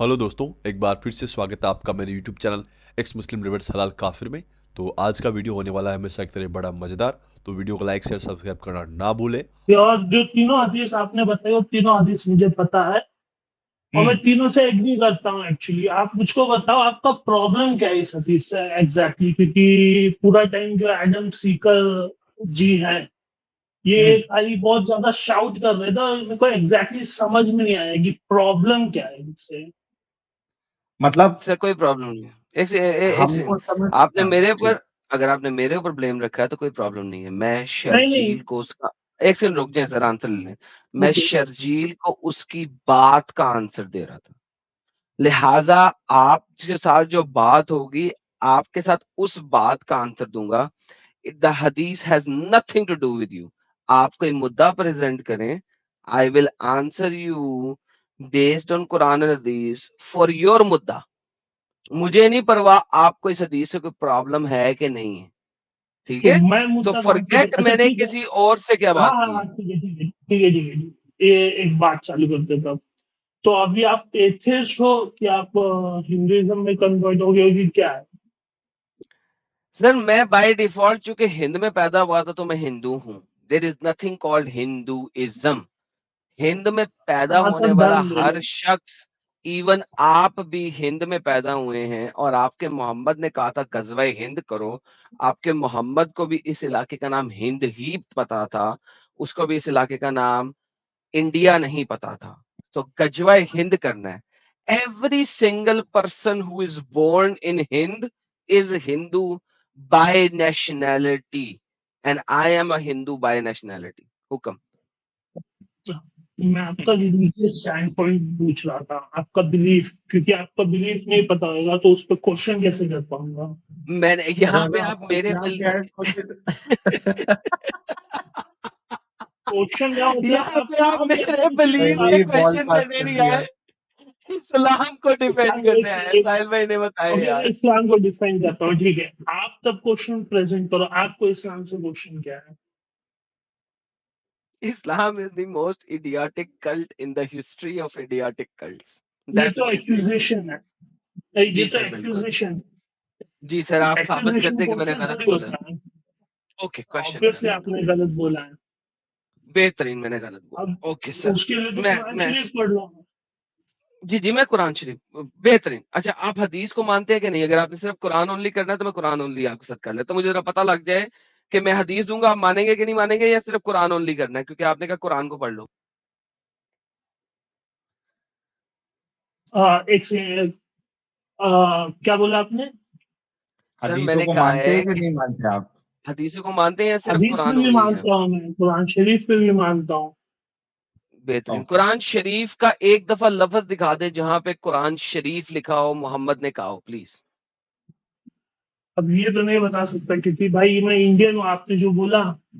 Hello दोस्तों, एक बार फिर से स्वागत है आपका मेरे यूट्यूब चैनल एक्स मुस्लिम रिवर्स हलाल काफिर में। तो आज का वीडियो होने वाला है हमेशा की तरह बड़ा मज़ेदार। तो वीडियो को लाइक शेयर सब्सक्राइब करना ना भूले। और जो तीनों हदीस आपने बताई वो तीनों हदीस मुझे पता है और मैं हम्म। तीनों से एग्री करता हूँ। एक्चुअली आप मुझको बताओ आपका प्रॉब्लम क्या है इस हदीस से एग्जैक्टली, क्योंकि पूरा टाइम जो एडम सीकर जी है ये हम्म। खाली बहुत ज्यादा शाउट कर रहे थे और मेरे को एग्जैक्टली समझ में नहीं आया कि प्रॉब्लम क्या है इससे। मतलब सर कोई प्रॉब्लम नहीं है। एक सेकंड। हमको समझ आपने मेरे ठीक। ऊपर अगर आपने मेरे ऊपर ब्लेम रखा है तो कोई प्रॉब्लम नहीं है। मैं नहीं नहीं। शर्जील को उसका एक सेकंड रुक जाए सर, आंसर ले लें। मैं ओके। शर्जील को उसकी बात का आंसर दे रहा था। लिहाजा आपके साथ जो बात होगी, आपके साथ उस बात का आंसर दूंगा। The hadith has nothing to do with you. आप कोई मुद्दा प्रेजेंट करें, I will answer you based on Quran and hadith for your मुद्दा। मुझे नहीं परवाह आपको इस हदीस से कोई प्रॉब्लम है कि नहीं है, ठीक तो है? मैं तो मुद्दा कौन सी फॉरगेट अच्छा मैंने ठीक है। किसी और से क्या हाँ बात हाँ की हाँ है। ठीक है ठीक है ठीक है ठीक है ठीक है। ये एक बात चालू करते हैं तब। तो अभी आप एथिस्ट हो कि आप हिंदुइज्म में कन्वर्ट हो गए हो कि क्या है? सर मैं बाय डिफॉल्ट चूंकि हिंद में पैदा हुआ था तो मैं हिंदू हूं। There is nothing called Hinduism. Hind में पैदा होने सनातन वाला धर्म ले लो। हर शख्स, इवन आप भी हिंद में पैदा हुए हैं और आपके मोहम्मद ने कहा था गजवा हिंद करो। आपके मोहम्मद को भी इस इलाके का नाम हिंद ही पता था। उसको भी इस इलाके का नाम इंडिया नहीं पता था। तो गजवा हिंद करना है। Every single person who is born in Hind is Hindu by nationality, and I am a Hindu by nationality. हुक्म। मैं आपका रिलीजियस स्टैंड पॉइंट पूछ रहा था, आपका बिलीफ, क्योंकि आपका बिलीफ नहीं पता होगा तो उस पर क्वेश्चन कैसे कर पाऊंगा। मैंने अरे यहाँ अरे पे आप आपको मेरे यहाँ बल क्या है कुछ क्वेश्चन क्या मतलब यहाँ पे आप आप क्या मेरे पूछ रहे बिलीव हैं पे पहले ही बॉल क्वेश्चन पास करने कर नहीं दिया। आए, इस्लाम को क्या डिफेंड करने आए। एक साहिल भाई ने बताया ओके, मैं यार। इस्लाम को डिफाइन करता हूँ, ठीक है। आप तब क्वेश्चन प्रेजेंट करो, आपको इस्लाम से क्वेश्चन क्या है? Islam is the most idiotic cult in the history of idiotic cults. ये That's तो basically it. एक्यूजेशन है, ये जी तो सर, बिल्कुल। एक्यूजेशन। जी सर, आप साबित कर एक्यूजेशन दें कि मैंने क्वेश्चन गलत थोड़ी बोला है। होता है। ओके, क्वेश्चन ऑब्वियसली करें। आपने गलत बोला है। बेहतरीन, मैंने गलत बोला। अब ओके सर। उसके लिए तो कुरान मैं शरीफ पढ़ लो। जी जी, मैं कुरान शरीफ। बेहतरीन। अच्छा, आप हदीस को मानते हैं कि नहीं? अगर आपने सिर्फ कुरान ओनली करना है तो मैं कुरान ओनली आपके साथ कर ले, तो मुझे जरा पता लग जाए कि मैं हदीस दूंगा, आप मानेंगे कि नहीं मानेंगे, या सिर्फ कुरान ओनली करना है, क्योंकि आपने कहा कुरान को पढ़ लो। एक से क्या बोला आपने? सर हदीसों मैंने को कहा मानते हैं है कि कि नहीं मानते आप? हदीसों को मानते हैं या सिर्फ हदीस में कुरान भी ओनली है? मानता हूँ, मैं कुरान शरीफ पे भी मानता हूँ। बेहतरीन। ओके। कुरान शरीफ का एक दफा लफ्ज दिखा दे जहां पे कुरान शरीफ लिखा हो, मोहम्मद ने कहा हो, प्लीज। अब ये तो नहीं बता सकता क्योंकि भाई मैं इंडियन हूँ, आपने जो बोला,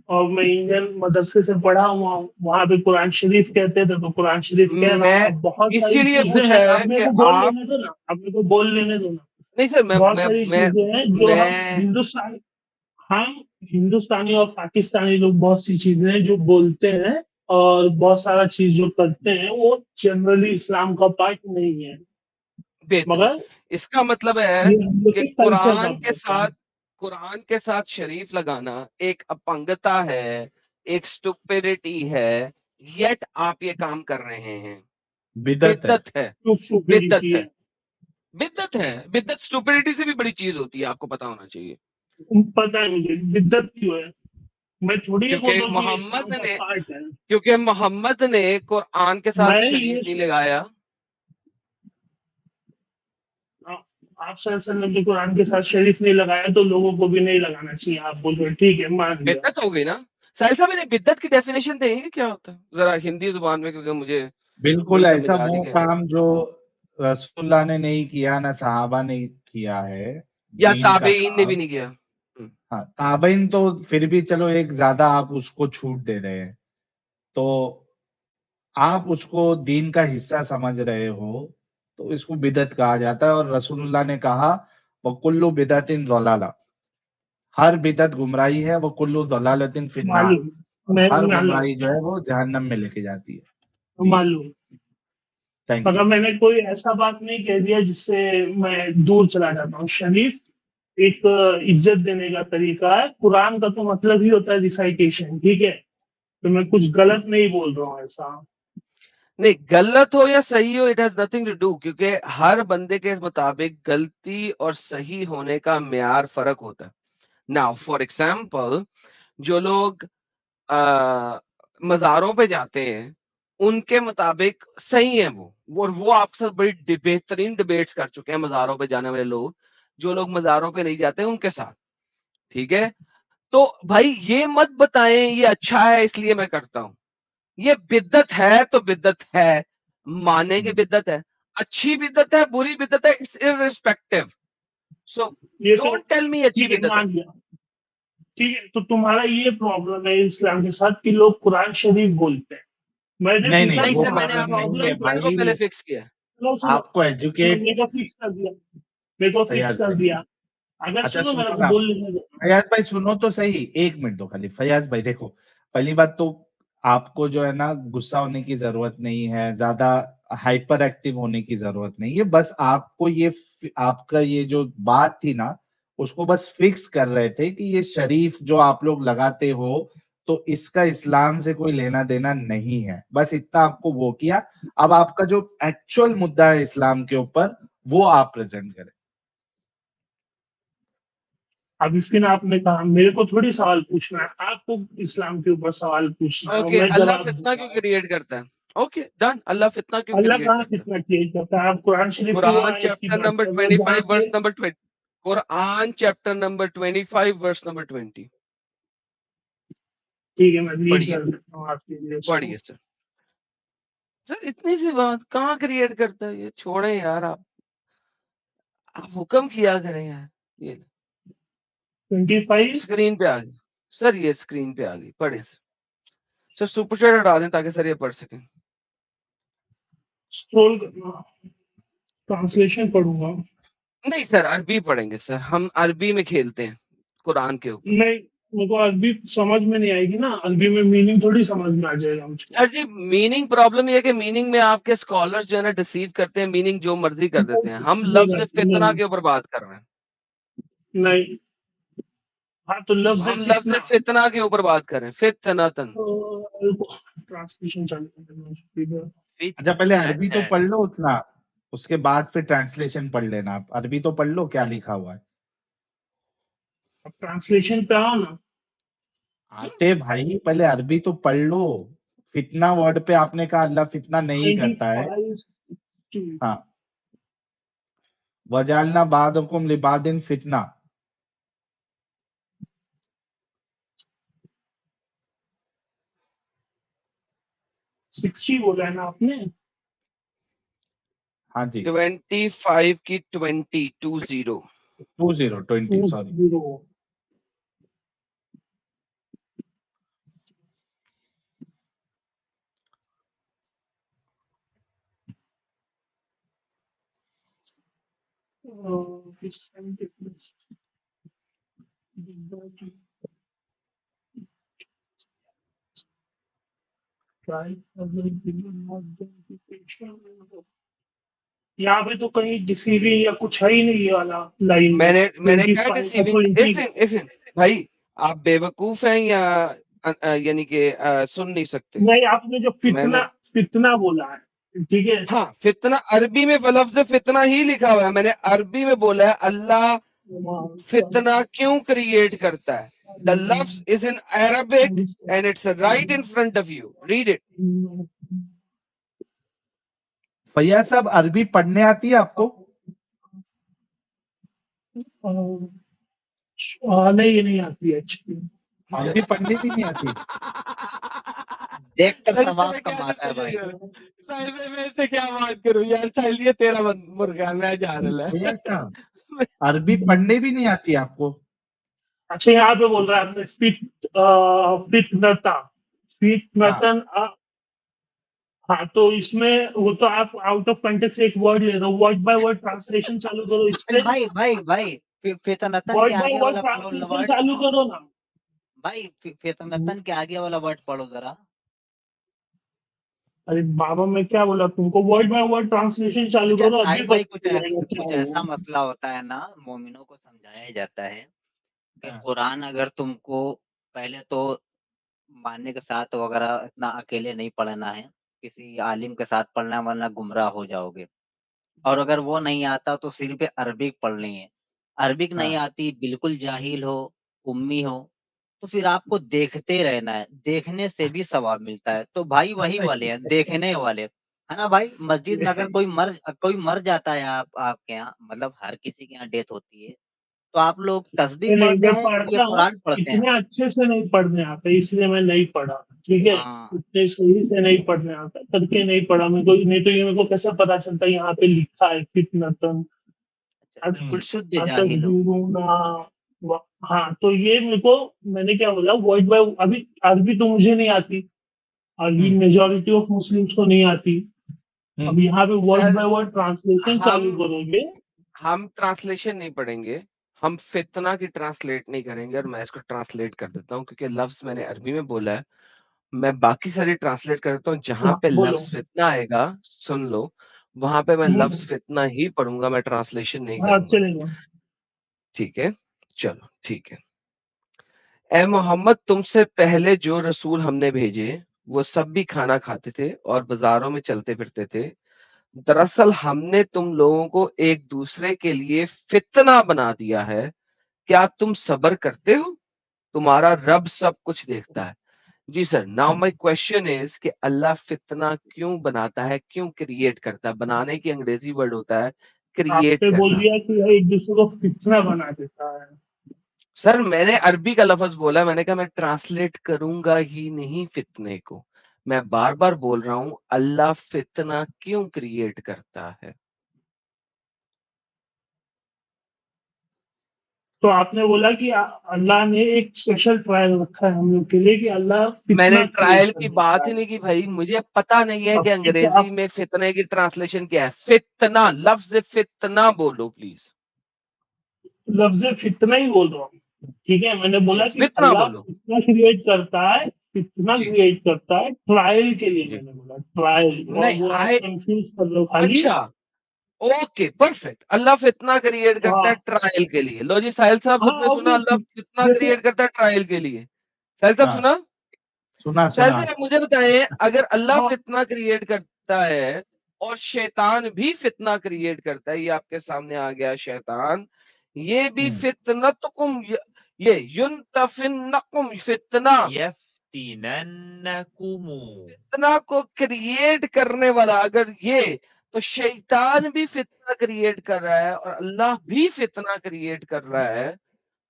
और मैं इंडियन मदरसे से पढ़ा हुआ हूँ, वहां पे कुरान शरीफ कहते थे तो कुरान शरीफ कह रहा हूँ। मैं अब बहुत सारी इसीलिए चीजें पूछा हैं, है अब मेरे कि को बोल आप लेने दो ना, अब मेरे को बोल लेने दो ना। नहीं सर, बहुत सारी चीजें हैं जो हम मैं हिंदुस्तान, हम हिंदुस्तानी और पाकिस्तानी लोग बहुत सी चीजें हैं जो बोलते हैं और बहुत सारा चीज जो करते हैं वो जनरली इस्लाम का पार्ट नहीं है, बेहतरीन। मगर इसका मतलब है ये हम लोग कि के कल्चर का पार्ट है। कुरान के साथ शरीफ लगाना एक अपंगता है, एक स्टुपिडिटी है, येट आप ये काम कर रहे हैं। बिदत है। बिद्दत है। तो बिद्दत स्टुपिडिटी है। है। बिद्दत है। बिद्दत स्टुपिडिटी से भी बड़ी चीज होती है, आपको पता होना चाहिए। पता है मुझे बिद्दत क्यों है। मैं थोड़ी ये क्योंकि बोल रहा हूँ कि ये इस्लाम का पार्ट है। मोहम्मद ने कुरान के मैं साथ ये शरीफ नहीं लगाया। आप सल्लल्लाहु ने कुरान के साथ शरीफ नहीं लगाया तो लोगों को भी नहीं लगाना चाहिए, आप बोल रहे हो, ठीक है मान लिया। बिद्दत हो गई ना। साहिल साहब, मैंने बिद्दत की डेफिनेशन देंगे कि क्या होता है जरा हिंदी जुबान में, क्योंकि मुझे बिल्कुल नहीं समझ ऐसा आ रही वो है। काम जो रसूलुल्लाह ने नहीं किया, ना सहाबा ने किया है। या दीन का ताबेईन ने भी काम। नहीं किया। हाँ, ताबईन तो फिर भी चलो एक ज्यादा आप उसको छूट दे रहे हैं, तो आप उसको दीन का हिस्सा समझ रहे हो, तो इसको बिदत कहा जाता है। और रसूलुल्लाह ने कहा वकुल्लु बिदतिन ज़लाला, हर बिदत गुमराही है, वो कुल्लु ज़लालतिन फिन्नार, मालूम। और मैं हर मालूम। गुमराही जो है वो जहन्नम में लेके जाती है। जी। मालूम। थैंक मगर यू। मैंने कोई ऐसा बात नहीं कह दिया जिससे मैं दूर चला जाता हूँ। शरीफ एक इज्जत देने का तरीका है। कुरान का तो मतलब ही होता है रिसाइटेशन, ठीक है? तो मैं कुछ गलत नहीं बोल रहा हूँ ऐसा। नहीं, गलत हो या सही हो, it has nothing to do, क्योंकि हर बंदे के मुताबिक गलती और सही होने का म्यार फर्क होता है। नाउ फॉर एग्जाम्पल, जो लोग मज़ारों पे जाते हैं, उनके मुताबिक सही है वो, और वो आपके साथ बड़ी बेहतरीन डिबेट्स कर चुके हैं मज़ारों पे जाने वाले लोग, जो लोग मज़ारों पे नहीं जाते उनके साथ, ठीक है? तो भाई ये मत बताएं ये अच्छा है इसलिए मैं करता हूँ। ये बिद्दत है तो बिद्दत है, माने की बिद्दत है, अच्छी बिद्दत है, बुरी बिद्दत है, इट्स इर्रिस्पेक्टिव। सो ये तो डोंट टेल मी अच्छी ठीक है, बिद्दत है। मान लिया। ठीक है, तो तुम्हारा ये प्रॉब्लम है इस्लाम के साथ कि लोग कुरान शरीफ बोलते हैं। मैंने नहीं पूछा नहीं, नहीं वो सर, मैंने तुम्हारा प्रॉब्लम नहीं आपके है प्रॉब्लम क्या स्टेटमेंट को है? भाई। पहले फिक्स किया है। सुनो सुनो, आपको मैं एजुकेट, मेरे को फिक्स कर दिया, मेरे को फिक्स फैयाज कर भाई, दिया। अगर अच्छा सुनो, मेरे सुनो को ना, बोल लेने दो। फैयाज भाई सुनो तो सही, 1 मिनट दो खाली। फैयाज भाई देखो, पहली बात तो आपको जो है ना गुस्सा होने की जरूरत नहीं है, ज्यादा हाइपर एक्टिव होने की जरूरत नहीं है। बस आपको ये आपका ये जो बात थी ना, उसको बस फिक्स कर रहे थे कि ये शरीफ जो आप लोग लगाते हो, तो इसका इस्लाम से कोई लेना देना नहीं है। बस इतना आपको वो किया। अब आपका जो एक्चुअल मुद्दा है इस्लाम के ऊपर, वो आप प्रेजेंट करें। अभी फिर आपने कहा मेरे को थोड़ी सवाल पूछना है, आपको इस्लाम के ऊपर सवाल पूछना है और ओके, मैं अल्लाह जवाब फितना क्यों दूंगा। क्रिएट करता है? ओके डन, अल्लाह फितना क्यों अल्लाह क्रिएट कहाँ करता है? कितना क्रिएट करता है? आप कुरान शरीफ की वो कुरान आयत की चैप्टर बात नंबर कर रहे हो जहाँ 25 पे verse number 20। Quran chapter number 25 verse number 20। ठीक है, मैं रीड पढ़िए, कर देता हूँ आपके लिए इसको। पढ़िए सर। सर इतनी सी बात कहाँ क्रिएट करता है ये? छोड़े यार, आप हुक्म किया करें यार। ये 25 स्क्रीन पे आ गई सर, ये स्क्रीन पे आ गई, पढ़े सर। सर सुपर चैट हटा दें ताकि सर ये पढ़ सकें। स्क्रॉल करना, ट्रांसलेशन पढ़ूंगा। नहीं सर, अरबी पढ़ेंगे सर, हम अरबी में खेलते हैं कुरान के ऊपर। नहीं, मेरे को अरबी समझ में नहीं आएगी ना, अरबी में मीनिंग थोड़ी समझ में आ जाएगा मुझको। सर जी, मीनिंग प्रॉब्लम ये है कि मीनिंग में आपके स्कॉलर्स जो है ना डिसीव करते हैं, मीनिंग जो मर्जी कर देते हैं। हम नहीं लफ्ज फितना नहीं के ऊपर बात कर रहे हैं। नहीं। हाँ, तो लफ्ज हम लफ्ज फितना, फितना के ऊपर बात कर रहे हैं, फितनतन। ट्रांसलेशन चालू करना। अच्छा पहले अरबी तो पढ़ लो उतना, उसके बाद फिर ट्रांसलेशन पढ़ लेना। आप अरबी तो पढ़ लो क्या लिखा हुआ है। अब ट्रांसलेशन पे आओ ना। आते भाई, पहले अरबी तो पढ़ लो। फितना वर्ड पे आपने कहा अल्लाह फितना नहीं करता है। 95 हाँ, वजालना बादकुम लिबादिन फितना। सिक्सटी बोला है ना आपने? हाँ जी, 25 की 20 20 सॉरी। 20। यहाँ पे तो कहीं डिसीविंग या कुछ है ही नहीं ये वाला लाइन में। मैंने ट्वेंटी क्या फाइव का डिसीविंग, 20। एक सेकंड भाई, आप बेवकूफ हैं या यानी कि सुन नहीं सकते? नहीं, आपने जो मैंने, फितना फितना बोला है, ठीक है। हाँ फितना, अरबी में लफ्ज फितना ही लिखा हुआ है, मैंने अरबी में बोला है अल्लाह फितना क्यों क्रिएट करता है। द लफ्ज is in Arabic and it's right in front of you, read it. Faiyaz साहब, अरबी पढ़ने आती है आपको? नहीं, ये नहीं आती है एक्चुअली। अरबी पढ़ने भी नहीं आती? देखकर सही से सवाब मैं क्या कमाता है भाई। सही से मैं इससे क्या बात करूं यार? चलिए तेरा मुर्गा मैं जा रहा फैयाज साहब, है। अरबी पढ़ने भी नहीं आती आपको? अच्छा, यहाँ पे बोल रहा है आपने फितनता, हाँ, फितनतन। हाँ, तो इसमें वो तो आप आउट ऑफ कंटेक्स्ट एक वर्ड ले रहे हो, वर्ड बाय वर्ड ट्रांसलेशन चालू करो इस अरे पे। भाई भाई भाई, फितनतन के वर्ड बाय आगे वर्ड वाला ट्रांसलेशन वर्ड, चालू करो ना। भाई फितनतन के आगे वाला वर्ड पढ़ो जरा। अरे बाबा मैं क्या बोला तुमको, वर्ड बाय वर्ड ट्रांसलेशन चालू अच्छा करो, अभी साहिल भाई, पता चलेगा क्या कुछ हुआ। ऐसा मसला होता है ना, मोमिनों को समझाया जाता है कि हाँ। कुरान अगर तुमको पहले तो मानने के साथ वगैरह इतना अकेले नहीं पढ़ना है, किसी आलिम के साथ पढ़ना है, वरना गुमराह हो जाओगे। और अगर वो नहीं आता तो सिर्फ अरबिक पढ़नी है। अरबिक नहीं हाँ। आती, बिल्कुल जाहिल हो, उम्मी हो, तो फिर आपको देखते रहना है, देखने से भी सवाब मिलता है। तो भाई वही वाले हैं, देखने वाले, है ना भाई? मस्जिद में अगर कोई मर जाता है आपके यहाँ, मतलब हर किसी के यहाँ डेथ होती है, तो आप लोग तस्बीह नहीं पढ़ते मैं हैं या पढ़ता हूँ, कुरान पढ़ते हैं? इतने अच्छे से नहीं पढ़ने आता इसलिए मैं नहीं पढ़ा, ठीक है। हाँ, इतने सही से नहीं पढ़ने आता करके नहीं पढ़ा मेरे को, नहीं तो ये मेरे को कैसे पता चलता यहाँ पे लिखा है फितनतन अच्छा, बिल्कुल शुद्ध जाहिल हो। अतज़ुरूना हाँ तो ये मेरे को, मैंने क्या बोला वर्ड बाय, अभी अरबी तो मुझे नहीं आती, अरबी हम्म। मेजोरिटी ऑफ मुस्लिम्स को नहीं आती। अब हम्म। यहाँ पे word sir by word translation चालू हम करोगे। हम ट्रांसलेशन नहीं पढ़ेंगे, हम फितना की ट्रांसलेट नहीं करेंगे, और मैं इसको ट्रांसलेट कर देता हूँ क्योंकि लफ्ज मैंने अरबी में बोला है। मैं बाकी सारी ट्रांसलेट कर देता हूँ, जहां हाँ पे बोलो। लफ्ज फितना आएगा, सुन लो, वहां पे मैं लफ्ज हम्म, फितना ही पढ़ूंगा, मैं ट्रांसलेशन नहीं हाँ करूंगा। चलेगा। ठीक है, चलो ठीक है। ए मोहम्मद, तुमसे पहले जो रसूल हमने भेजे वो सब भी खाना खाते थे और बाजारों में चलते फिरते थे। दरअसल हमने तुम लोगों को एक दूसरे के लिए फितना बना दिया है। क्या तुम सब्र करते हो? तुम्हारा रब सब कुछ देखता है। जी sir, now my question is कि अल्लाह फितना क्यों बनाता है, क्यों क्रिएट करता है? बनाने की अंग्रेजी वर्ड होता है क्रिएट आपने बोल करना। दिया कि यह एक दूसरे को फितना बना देता है। सर मैंने अरबी का लफ्ज बोला, मैंने कहा मैं ट्रांसलेट करूंगा ही नहीं फितने को। मैं बार बार बोल रहा हूं अल्लाह फितना क्यों क्रिएट करता है। तो आपने बोला कि अल्लाह ने एक स्पेशल ट्रायल रखा है हम लोग के लिए कि अल्लाह मैंने फितना क्रिएट ट्रायल कर की देता बात है। ही नहीं की भाई, मुझे पता नहीं है अब कि फिर अंग्रेजी आप में फितने की ट्रांसलेशन क्या है। फितना, लफ्ज फितना बोलो प्लीज। लफ्ज फितना ही बोल रहा हूँ, ठीक है। मैंने बोला कि फितना अल्लाह बोलो। फितना क्रिएट करता है, फितना जी क्रिएट करता है ट्रायल के लिए, जी। मैंने बोला ट्रायल, और नहीं वो आप आई, कंफ्यूज कर लो खाली। अच्छा, ओके परफेक्ट। अल्लाह फितना क्रिएट करता है हाँ ट्रायल के लिए। लो जी साहिल साहब, हाँ सबने सुना अल्लाह ऑब्वियसली। फितना जैसे क्रिएट करता है ट्रायल के लिए। साहिल साहब हाँ, सुना? सुना साहिल सुना। साहब मुझे बताएं, अगर अल्लाह हाँ फितना क्रिएट करता है और शैतान भी फितना क्रिएट करता है, ये आपके सामने आ गया शैतान, ये भी हम्म। फितनतकुम, ये युनतफिन्नकुम फितना, यफ्तिनन्नकुम। फितना को क्रिएट करने वाला अगर ये, तो शैतान भी फितना क्रिएट कर रहा है और अल्लाह भी फितना क्रिएट कर रहा है।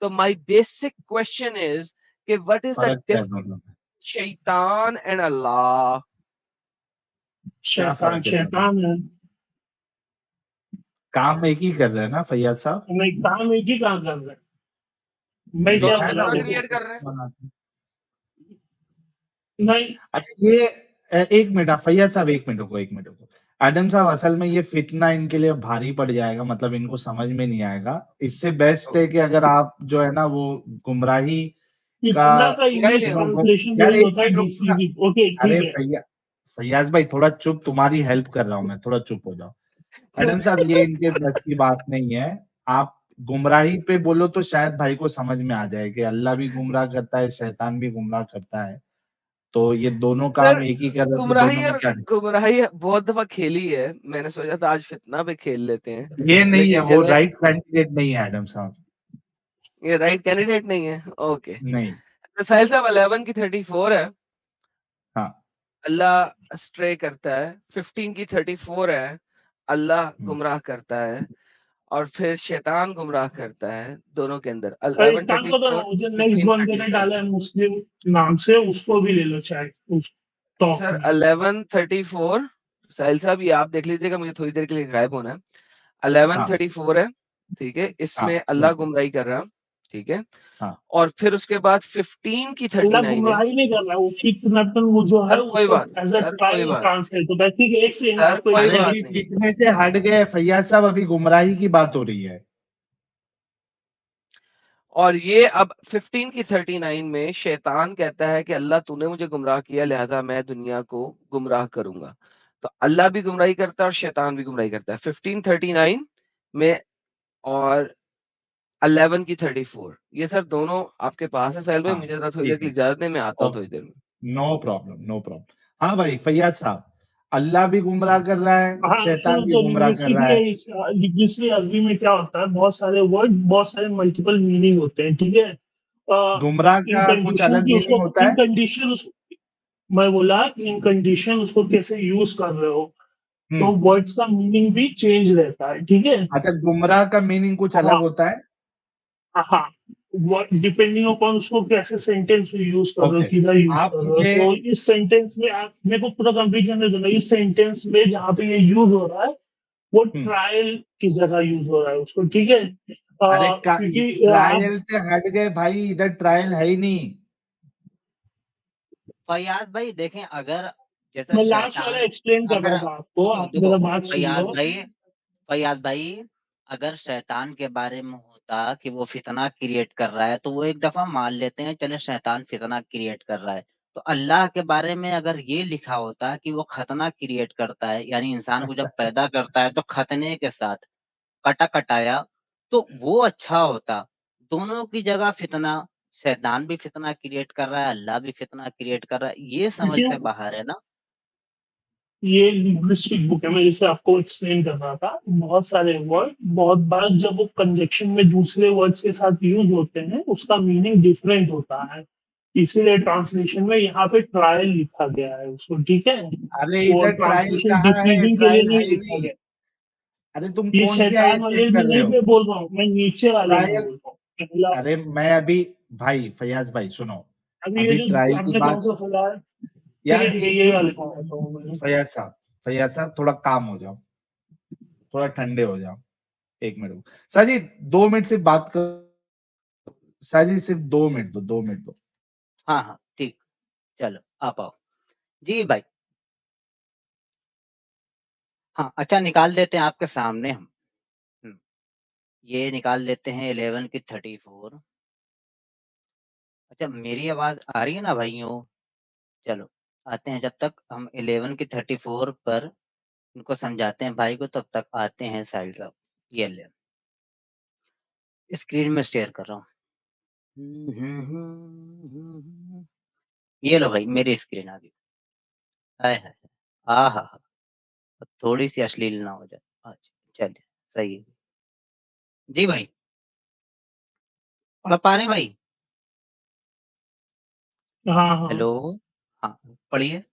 तो माय बेसिक क्वेश्चन इज कि व्हाट इज द फर्क क्या है डिफरेंस दोनों में? शैतान एंड अल्लाह? क्या शैतान फर्क है दोनों में? शैतान है। काम एक ही कर रहे हैं ना फैयाज साहब? मैं काम एक ही काम कर रहा हूँ। मैं क्या दोनों लिखा है ना बोला फितना वो देखो, क्रिएट तो कर रहे हैं। बनाते हैं। नहीं अच्छा ये एक मिनट फैयाज साहब, एक मिनट रुको, एक मिनट रुको। एडम साहब, असल में ये फितना इनके लिए भारी पड़ जाएगा, मतलब इनको समझ में नहीं आएगा। इससे बेस्ट है कि अगर आप जो है ना वो गुमराही का फितना का पूरा ही इंग्लिश ले लो। ट्रांसलेशन यार वही एक होता है मिनट रुको ना। डीसीबी। ओके ठीक अरे है। फैयाज भाई थोड़ा चुप, तुम्हारी हेल्प कर रहा हूँ मैं, थोड़ा चुप हो जाओ। एडम साहब ये इनके बस की बात नहीं है। आप गुमराही पे बोलो तो शायद भाई को समझ में आ जाए कि अल्लाह भी गुमराह करता है, शैतान भी गुमराह करता है। तो ये दोनों सर काम एक ही कर रहे हैं, तो गुमराही दोनों में और क्या? गुमराही बहुत दफा खेली है, मैंने सोचा था आज फितना पे खेल लेते हैं, ये नहीं है, लेकिन वो चले, राइट कैंडिडेट नहीं है एडम साहब। ये राइट कैंडिडेट नहीं है। ओके, नहीं। तो साहिल साहब 11 की 34 है, हाँ। अल्लाह स्ट्रे करता है। 15 की 34 है, अल्लाह हम्म। गुमराह करता है। और फिर शैतान गुमराह करता है। दोनों के अंदर तो एक काम करो ना, 11:34, मुझे नेक्स्ट बंदे ने 15:34। डाला है मुस्लिम नाम से, उसको भी ले लो चाहे उस टॉप सर में। 11:34, साहिल साहब ये आप देख लीजिएगा, मुझे थोड़ी देर के लिए गायब होना है। हाँ 11:34 है, ठीक है, हाँ इसमें अल्लाह बिल्कुल। गुमराही कर रहा, ठीक है। हाँ और फिर उसके बाद 15 की अल्लाह 39 है। गुमराही नहीं कर रहा, वो फितनतन वो जो है सर कोई उसको बात नहीं, एज अ सर कोई ट्रायल बात नहीं, ट्रांसलेट होता है। ठीक है, एक सेकंड सर आपको कोई अरे बात अभी एक नहीं। फितने से हट गए फैयाज साहब, अभी गुमराही की बात हो रही है। और ये अब 15 की 39 में शैतान कहता है कि अल्लाह तूने मुझे गुमराह किया लिहाजा मैं दुनिया को गुमराह करूंगा। तो अल्लाह भी गुमराही करता है और शैतान भी गुमराही करता है 1539 में और 11 की 34। ये सर दोनों आपके पास है साहिल भाई, हाँ, मुझे जरा थोड़ी देर ठीक के लिए है। इजाजत दें, मैं आता हूँ थोड़ी ओके, देर में। No problem, no problem. हाँ भाई फैयाज साहब, अल्लाह भी गुमराह कर रहा है, हाँ, शैतान सुनो भी तो गुमराह कर रहा लिंग्विस्टिकली है। लिंग्विस्टिकली अरबी में क्या होता है, बहुत सारे वर्ड, बहुत सारे मल्टीपल मीनिंग होते हैं, ठीक है। गुमराह इन का कुछ कंडीशन अलग की उसको, मीनिंग होता इन है? कंडीशन, मैं बोला कि इन कंडीशन उसको कैसे यूज कर रहे हो, तो हम्म। वर्ड्स का मीनिंग भी चेंज रहता है, ठीक है। अच्छा, गुमराह का मीनिंग कुछ अलग हाँ होता है? हाँ, डिपेंडिंग अपॉन उसको कैसे सेंटेंस में यूज कर रहे हो, ओके, किधर यूज आप कर रहे हो। मुझे, तो इस सेंटेंस में आप मेरे को पूरा कंप्लीट करने दो ना, इस सेंटेंस में जहाँ पे ये यूज हो रहा है वो हम्म, ट्रायल की जगह यूज हो रहा है उसको, ठीक है। अरे क्योंकि आप, ट्रायल से हट गए भाई, इधर ट्रायल है ही नहीं। फैयाज भाई देखें, अगर जैसे मैं लास्ट वाला शैतान, एक्सप्लेन कर अगर रहा था आपको, देखो आप देखो मेरा बात सुन फैयाज लो। भाई, फैयाज भाई, अगर शैतान के बारे में होता कि वो फितना क्रिएट कर रहा है तो वो एक दफा मान लेते हैं, चले शैतान फितना क्रिएट कर रहा है। तो अल्लाह के बारे में अगर ये लिखा होता कि वो खतना क्रिएट करता है, यानी इंसान को जब पैदा करता है तो खतने के साथ कटा कटाया, तो वो अच्छा होता। दोनों की जगह फितना, शैतान भी फितना क्रिएट कर रहा है, अल्लाह भी फितना क्रिएट कर रहा है, ये समझ क्योंकि से बाहर है ना। ये लिंग्विस्टिक बुक है, मैं जैसे आपको एक्सप्लेन कर रहा था, बहुत सारे वर्ड बहुत बार जब वो कंजक्शन में दूसरे वर्ड्स के साथ यूज होते हैं उसका मीनिंग डिफरेंट होता है, इसीलिए ट्रांसलेशन में यहाँ पे ट्रायल लिखा गया है उसको, ठीक है। अरे वो इधर ट्रायल ट्रांसलेशन कहाँ है? डिसीविंग के लिए ट्रायल है नहीं ही लिखा नहीं। गया। अरे तुम ये कौन सी शैतान आयत वाले चेक में कर रहे नहीं हो? मैं बोल रहा हूँ, मैं नीचे वाले में ट्रायल, बोल रहा हूँ पहला। अरे मैं अभी, भाई फैयाज भाई सुनो, अभी ये अभी जो ट्रायल की हमने कौन बात, सा खोला है, यार ये वाले कौन सा हूँ मैं। फैयाज साहब, फैयाज साहब थोड़ा काम हो जाओ, थोड़ा ठंडे हो जाओ, 1 मिनट। सर जी 2 मिनट सिर्फ बात कर, सर जी सिर्फ 2 मिनट दो, 2 मिनट दो। हाँ हाँ ठीक, चलो आप आओ जी भाई। हाँ अच्छा, निकाल देते हैं आपके सामने हम। ये निकाल देते हैं 11 की 34। अच्छा मेरी आवाज आ रही है ना भाइयों? चलो आते हैं, जब तक हम 11 की 34 पर इनको समझाते हैं भाई को, तब तक आते हैं साहिल साहब। ये ले, स्क्रीन में शेयर कर रहा हूँ। ये लो भाई, मेरी स्क्रीन आ गई। हाय हाय, हाँ हाँ हाँ, थोड़ी सी अश्लील ना हो जाए। अच्छा चलिए, सही है जी भाई। पढ़ पा रहे हैं भाई? हाँ हाँ, हेलो, हाँ पढ़िए।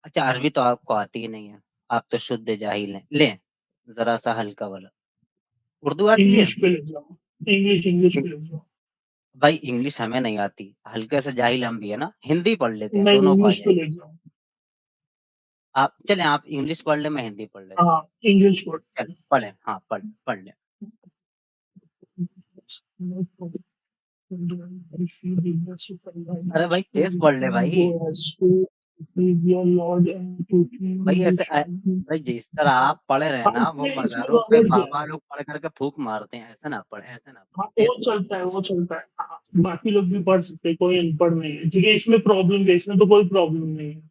अच्छा अरबी तो आपको आती ही नहीं है, आप तो शुद्ध जाहिल हैं। ले जरा सा हल्का वाला, उर्दू आती है? इंग्लिश पे ले जाओ, इंग्लिश पे ले जाओ। भाई इंग्लिश हमें नहीं आती, हल्के से जाहिल हम भी है ना, हिंदी पढ़ लेते हैं, नहीं, दोनों को आ इंग्लिश पे जाएगी। ले जाओ। आप चलें, आप इंग्लिश पढ़ ले, मैं हिंदी पढ़ लेता हूँ। हाँ, इंग्लिश पढ़। चल पढ़े, हाँ पढ़ ले। अरे भाई तेज पढ़ ले भाई। भाई भाई जिस तरह आप पढ़ रहे हैं हाँ, ना, वो इसमें मज़ारों पे रॉबर्ट क्या है। बाबा लोग पढ़ करके फूक मारते हैं, ऐसे ना पढ़े, ऐसे ना पढ़े, हाँ, वो तेज पढ़। चलता है, वो चलता है। हाँ, बाकी लोग भी पढ़ सकते हैं, कोई अनपढ़ नहीं है, ठीक है। इसमें प्रॉब्लम है, इसमें तो कोई प्रॉब्लम नहीं है।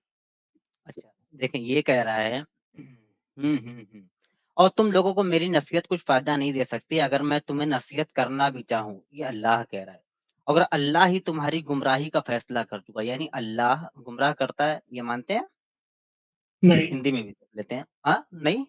अच्छा देखें, ये कह रहा है और तुम लोगों को मेरी नसीहत कुछ फायदा नहीं दे सकती अगर मैं तुम्हें नसीहत करना भी चाहूँ, ये अल्लाह कह रहा है। अगर अल्लाह ही तुम्हारी गुमराही का फैसला कर चुका, यानी अल्लाह गुमराह करता है, ये मानते हैं? नहीं हिंदी में भी देख लेते हैं। हाँ नहीं,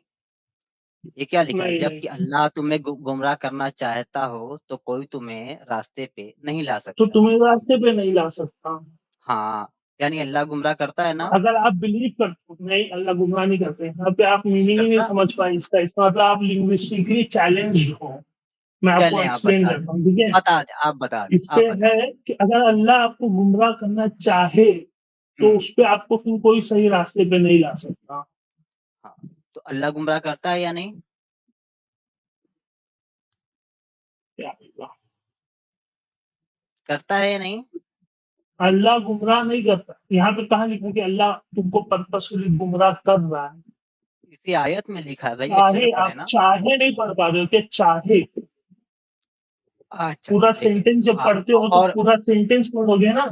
ये क्या लिखा है, नहीं नहीं, जबकि अल्लाह तुम्हें गुमराह करना चाहता हो तो कोई तुम्हें रास्ते पे नहीं ला तो सकता। तुम्हें रास्ते पे नहीं ला सकता। हाँ, यानी अल्लाह गुमराह करता है ना? अगर आप बिलीव करते हो, नहीं, अल्लाह गुमराह नहीं करते, यहाँ पे आप मीनिंग ही नहीं करता? समझ पाए इसका मतलब आप लिंग्विस्टिकली चैलेंज हो। मैं आपको चलें आप एक्सप्लेन बता करता दें, हूँ, ठीक है। आप बता दें, इस आप पे बता है दें। कि अगर अल्लाह आपको गुमराह करना चाहे तो हुँ, उस पे आपको फिर कोई सही रास्ते पे नहीं ला सकता। हाँ, तो अल्लाह गुमराह करता है या नहीं? क्या होगा? करता है या नहीं? अल्लाह गुमराह नहीं करता, यहाँ पे कहाँ लिखा है कि अल्लाह तुमको पर्पसफुली गुमराह कर रहा है। इसी आयत में लिखा है भाई, अच्छे से चाहे पढ़े आप ना। चाहे नहीं पढ़ पा रहे हो, क्या चाहे। अच्छा पूरा देखिए सेंटेंस जब पढ़ते हो तो और पूरा सेंटेंस पढ़ोगे ना,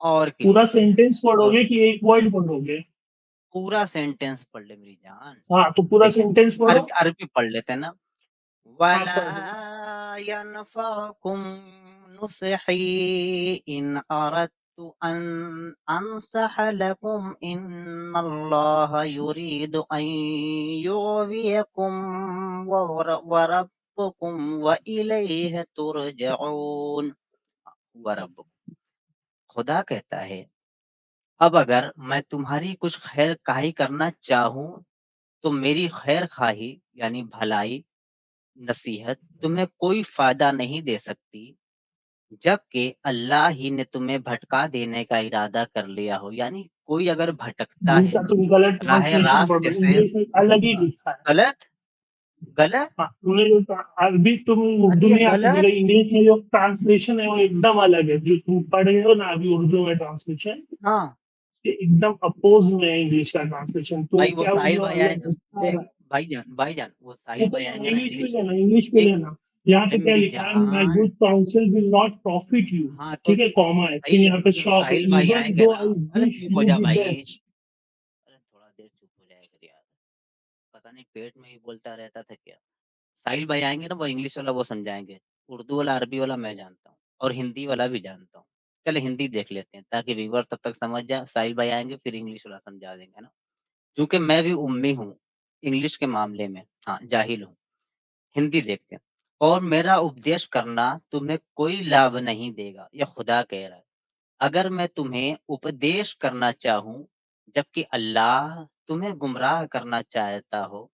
और पूरा क्लियर सेंटेंस और पढ़ोगे कि एक वर्ड पढ़ोगे? पूरा सेंटेंस पढ़ ले मेरी जान। हाँ, तो पूरा देखिए सेंटेंस पढ़ो। अरबी पढ़ लेते हैं ना। हाँ, वला पढ़ लो। यनफअकुम नुस्ही इन अरदतु अन अंसह लकुम इन्नल्लाह युरीदु अन युग़वियकुम व रब्बुकुम व इलैहि तुरजऊन। व रब्बुकुम, खुदा कहता है, अब अगर मैं तुम्हारी कुछ खैर खाही करना चाहूँ तो मेरी खैर खाही यानी भलाई, नसीहत तुम्हें कोई फ़ायदा नहीं दे सकती, जबकि अल्लाह ही ने तुम्हें भटका देने का इरादा कर लिया हो। यानी कोई अगर भटकता है जिनका तुम गलत राह ट्रांसलेशन पढ़ रास्ते रहे हो, से इंग्लिश में अलग ही लिखा है। गलत गलत हाँ, तुमने जो अरबी तुम अरे उर्दू ये में आके गलत बोले, इंग्लिश में जो ट्रांसलेशन है वो एकदम अलग है। जो तुम पढ़ रहे हो ना अभी उर्दू में ट्रांसलेशन, हाँ ये एकदम अपोज में है इंग्लिश का ट्रांसलेशन। तो भाई वो क्या साहिल बोलो, भाई आए अलग अच्छा देख है। भाईजान वो ये साहिल तो भाई लेना आएंगे ना इंग्लिश में, इंग्लिश लेना इंग्लिश में एक लेना। यहाँ पे क्या मेरी लिखा है, माई जान। Good council will not profit you. हाँ तो ठीक है, कॉमा है, फिर भाई यहाँ पे जो शॉप है, साहिल भाई इवन आएंगे दो ना, आई अरे विश चुप हो यू जा द भाई, बेस्ट। अरे थोड़ा देर चुप हो जाया कर यार, पता नहीं पेट में ही बोलता रहता था क्या। साहिल भाई आएँगे ना वो इंग्लिश वाला वो समझाएँगे, उर्दू वाला, अरबी वाला मैं जानता हूँ और हिंदी वाला भी जानता हूँ। चलो हिंदी देख लेते हैं ताकि व्यूअर तब तक समझ जाए, साहिल भाई आएँगे फिर इंग्लिश वाला समझा देंगे, है ना? चूँकि मैं भी उम्मी हूँ, इंग्लिश के मामले में हाँ, जाहिल हूँ। हिंदी देखते हैं। और मेरा उपदेश करना तुम्हें कोई लाभ नहीं देगा, ये खुदा कह रहा है। अगर मैं तुम्हें उपदेश करना चाहूँ, जबकि अल्लाह तुम्हें गुमराह करना चाहता हो,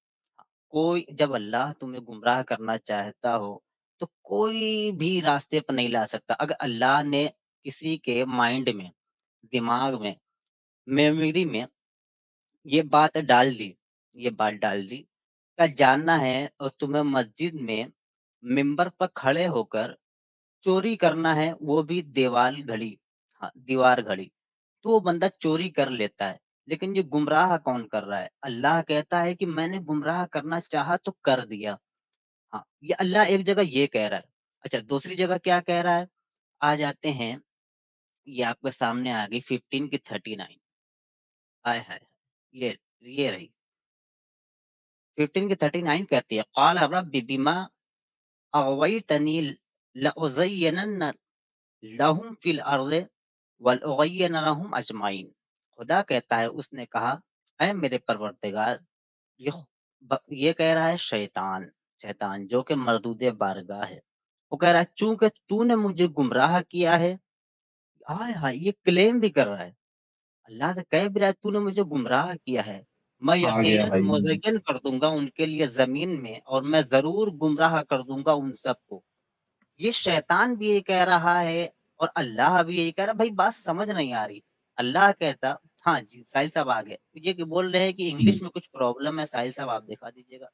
जब अल्लाह तुम्हें गुमराह करना चाहता हो, तो कोई भी रास्ते पर नहीं ला सकता। अगर अल्लाह ने किसी के माइंड में, दिमाग में, मेमोरी में ये बात डाल दी, क्या जानना है और तुम्हें मस्जिद में मिंबर पर खड़े होकर चोरी करना है, वो भी दीवार घड़ी, तो वो बंदा चोरी कर लेता है। लेकिन ये गुमराह कौन कर रहा है? अल्लाह कहता है कि मैंने गुमराह करना चाहा तो कर दिया। हाँ, ये अल्लाह एक जगह ये कह रहा है। अच्छा दूसरी जगह क्या कह रहा है? आ जाते हैं, ये आपके सामने आ गई 15 की 39 आय हाय! ये रही 15 की 39 कहती है क़ाल रब्बि बिमा अग़वैतनी लअज़य्यनन्ना लहुम फ़िल अर्ज़ि वलअग़य्यनहुम अजमाइन। खुदा कहता है उसने कहा, ऐ मेरे परवरदिगार, ये ये कह रहा है शैतान जो कि मरदूद बारगाह है। वो कह रहा है चूँकि तूने मुझे गुमराह किया है, हाय हाय! ये क्लेम भी कर रहा है। अल्लाह तो कह भी रहा है तूने मुझे गुमराह किया है। मैं आ गया यकीनन भाई। मुज़य्यन कर दूँगा उनके लिए ज़मीन में और मैं ज़रूर गुमराह कर दूँगा उन सबको। ये शैतान भी ये कह रहा है और अल्लाह भी यही कह रहा है, भाई बात समझ नहीं आ रही। अल्लाह कहता हाँ जी, साहिल साहब आ गए। ये कि बोल रहे हैं कि इंग्लिश में कुछ प्रॉब्लम है, साहिल साहब आप दिखा दीजिएगा।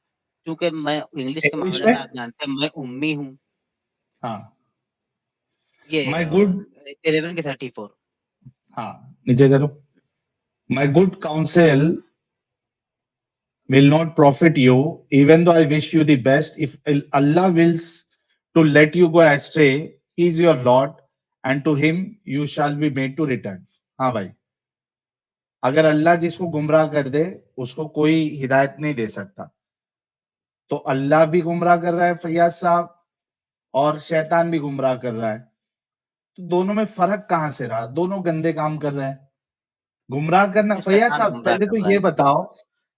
क्योंकि मैं इंग्लिश के इंग्लिश मामले में? में आप जानते हैं मैं उम्मी हूँ। हाँ। ये माय गुड 11 की 34 हाँ, नीचे करो। My good council will not profit you, even though I wish you the best. If Allah wills to let you go astray, He is your Lord, and to Him you shall be made to return. हाँ भाई, अगर अल्लाह जिसको गुमराह कर दे उसको कोई हिदायत नहीं दे सकता। तो अल्लाह भी गुमराह कर रहा है फैयाज साहब, और शैतान भी गुमराह कर रहा है। तो दोनों में फर्क कहां से रहा? दोनों गंदे काम कर रहे हैं। गुमराह करना, इसमें फैयाज शैतान साहब गुमराह पहले तो कर रहा ये है। बताओ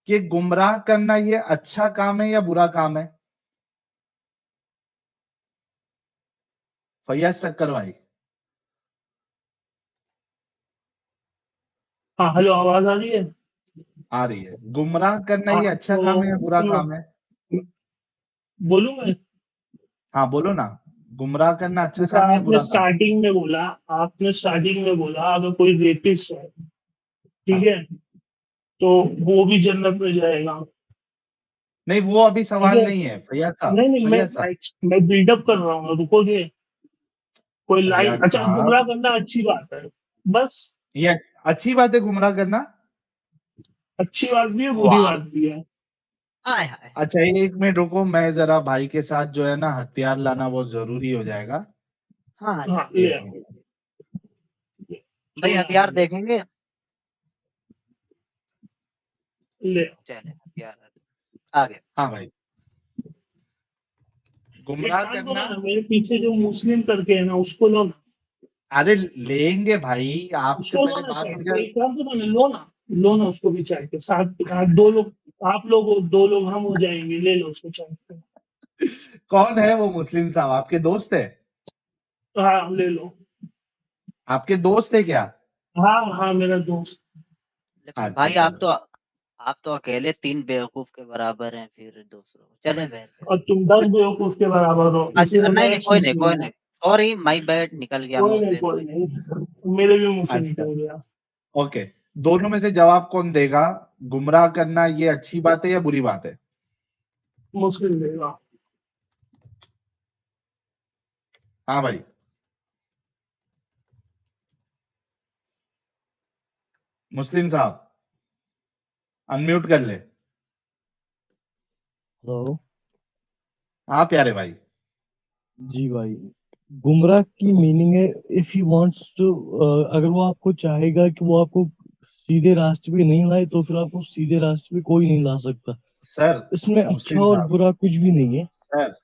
कि गुमराह करना ये अच्छा काम है या बुरा काम है? फैयाज टक्कर भाई। हाँ, हेलो, आवाज आ रही है? आ रही है। गुमराह करना ये हाँ, अच्छा काम है या तो बुरा सुनो, काम है? बोलूँ मैं? हाँ बोलो ना, गुमराह करना अच्छा जैसे काम है या आपने बुरा काम? स्टार्टिंग में बोला, अगर कोई रेपिस्ट है, ठीक हाँ, है, तो वो भी जन्नत में जाएगा। नहीं वो अभी ठीक सवाल है, नहीं है फैयाज साहब। नहीं नहीं, फैयाज साहब, मैं बिल्डअप कर रहा हूँ, रुकोगे? कोई लाइन, फैयाज अच्छा, गुमराह साहब, करना अच्छी बात है, बस। ये अच्छी बात है गुमराह करना। अच्छी बात भी है, तो बुरी आप बात भी है। आय हाय अच्छा 1 मिनट रुको, मैं जरा भाई के साथ जो है ना हथियार लाना बहुत जरूरी हो जाएगा। हाँ हाँ ले 1 आओ, मिनट। भाई छोड़ा हथियार है, देखेंगे। ले आओ। चले हथियार आगे। हाँ भाई, एक गुमराह काम करो करना। ना, मेरे पीछे जो मुस्लिम करके है ना उसको लो ना, अरे लेंगे भाई, आपसे उसको लो पहले ना बात चाय हो पे, जाए। एक काम करो ना, लो ना उसको भी चाय पे, साथ साथ 2 लोग, आप लोग हो, 2 लोग हम हो जाएंगे, ले लो उसको चाय पे। कौन है वो मुस्लिम साहब, आपके दोस्त है? हाँ ले लो। आपके दोस्त है क्या? हाँ हाँ मेरा दोस्त। लेकिन अच्छा भाई चलो। आप तो अकेले 3 बेवकूफ के बराबर हैं, फिर दूसरों चले बहस। और तुम 10 बेवकूफ के बराबर हो, अच्छा इसीलिए नहीं मैं नहीं, एक्स कोई नहीं मुस्लिम कोई हूँ। नहीं, सॉरी माय बैड, निकल गया मुंह से, कोई कोई नहीं। नहीं, मेरे भी मुंह से अच्छा निकल गया। ओके, दोनों में से जवाब कौन देगा? गुमराह करना ये अच्छी बात है या बुरी बात है? मुस्लिम देगा। हाँ भाई, मुस्लिम साहब अनम्यूट कर ले। हेलो। हाँ प्यारे भाई। जी भाई, गुमराह की मीनिंग है इफ ही वांट्स टू, अगर वो आपको चाहेगा कि वो आपको सीधे रास्ते पे नहीं लाए तो फिर आपको सीधे रास्ते पे कोई नहीं ला सकता। सर, इसमें अच्छा मुस्लिम और साहब, बुरा कुछ भी नहीं है। सर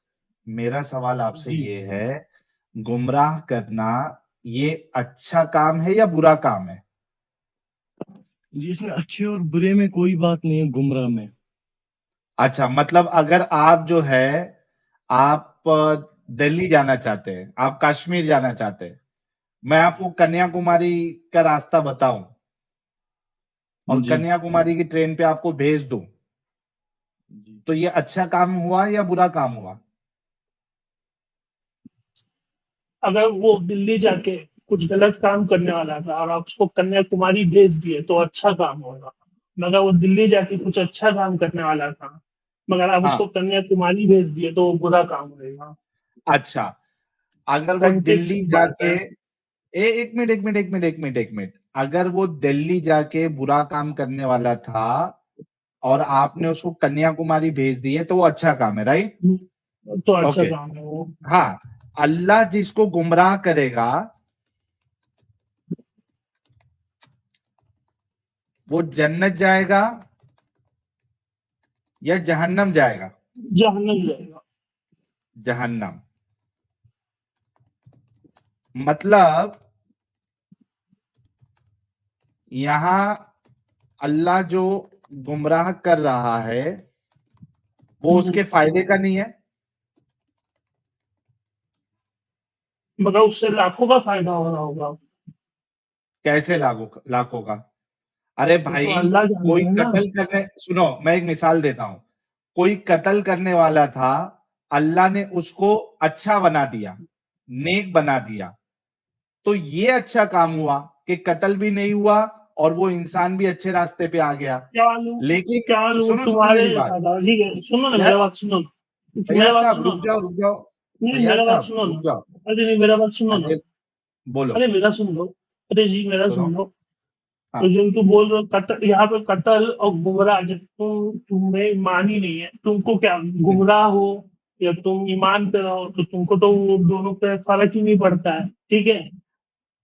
मेरा सवाल आपसे जी ये है, गुमराह करना ये अच्छा काम है या बुरा काम है? जी, इसमें अच्छे और बुरे में कोई बात नहीं है गुमराह में। अच्छा, मतलब अगर आप जो है आप दिल्ली जाना चाहते हैं, आप कश्मीर जाना चाहते हैं, मैं आपको कन्याकुमारी का रास्ता बताऊं और जी कन्याकुमारी की ट्रेन पे आपको भेज दूं, जी। तो ये अच्छा काम हुआ या बुरा काम हुआ? अगर वो दिल्ली जाके कुछ गलत काम करने वाला था और आप उसको कन्याकुमारी भेज दिए तो अच्छा काम होगा, मगर वो दिल्ली जाके कुछ अच्छा काम करने वाला था मगर आप उसको हाँ। कन्याकुमारी भेज दिए तो वो बुरा काम होगा। अच्छा, अगर वो कंटेक्स्ट दिल्ली की बात जाके है। 1 मिनट, अगर वो दिल्ली जाके बुरा काम करने वाला था और आपने उसको कन्याकुमारी भेज दी है तो वो अच्छा काम है, राइट? तो अच्छा ओके। काम है वो। हाँ, अल्लाह जिसको गुमराह करेगा वो जन्नत जाएगा या जहन्नम जाएगा? जहन्नम जाएगा। जहन्नम। मतलब यहां अल्लाह जो गुमराह कर रहा है वो उसके फायदे का नहीं है। मगर उससे लाखों का फायदा हो रहा होगा। कैसे लाखों का? अरे ये तो भाई, अल्लाह जानते कोई हैं ना। कत्ल करने, सुनो मैं एक मिसाल देता हूं, कोई कत्ल करने वाला था, अल्लाह ने उसको अच्छा बना दिया, नेक बना दिया, तो ये अच्छा काम हुआ कि कत्ल भी नहीं हुआ और वो इंसान भी अच्छे रास्ते पे आ गया। क्या लेकिन लूं सुनो सुनो तुम्हारे मेरी बात। जैसा था, ठीक है सुनो ना, यार, मेरा बात सुनो ना, मेरा फैयाज बात साहब सुनो रुक ना। जाओ रुक जाओ। नहीं फैयाज मेरा बात साहब सुनो रुक ना। जाओ। अरे नहीं मेरा बात सुनो ना। अरे बोलो। अरे मेरा सुन लो। अरे जी मेरा सुनो। सुन लो। तो हाँ। जो तू बोल रहे हो कत्ल, यहाँ पे कत्ल और गुमराह, जब तुम्हें ईमान ही नहीं है, तुमको क्या गुमराह हो या तुम ईमान पे रहो, तो तुमको तो वो दोनों पे फर्क ही नहीं पड़ता है, ठीक है। तो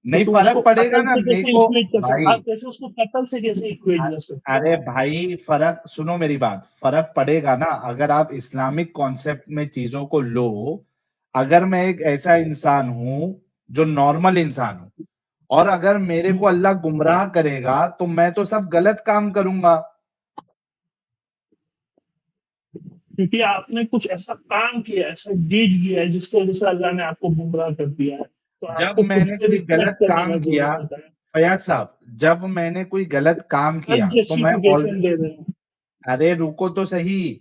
नहीं तुम उसको फर्क पड़ेगा कत्ल ना से मेरे कैसे को इक्वेट कर सकते, भाई। आप कैसे उसको कत्ल से कैसे इक्वेट कर सकते अरे हो। भाई, फर्क सुनो मेरी बात, फर्क पड़ेगा ना अगर आप इस्लामिक कॉन्सेप्ट में चीजों को लो। अगर मैं एक ऐसा इंसान हूं जो नॉर्मल इंसान हूं और अगर मेरे को अल्लाह गुमराह करेगा तो मैं तो सब गलत काम करूंगा। क्योंकि आपने कुछ ऐसा काम किया, ऐसा डीड किया है जिसकी वजह से अल्लाह ने आपको गुमराह कर दिया है, तो जब आपको खुद मैंने पे कोई रिफ्लेक्ट गलत करने काम का किया, जरूरत है। फयाज साहब, जब मैंने कोई गलत काम आप किया तो मैं जस्टिफिकेशन दे रहे हैं। अरे रुको तो सही।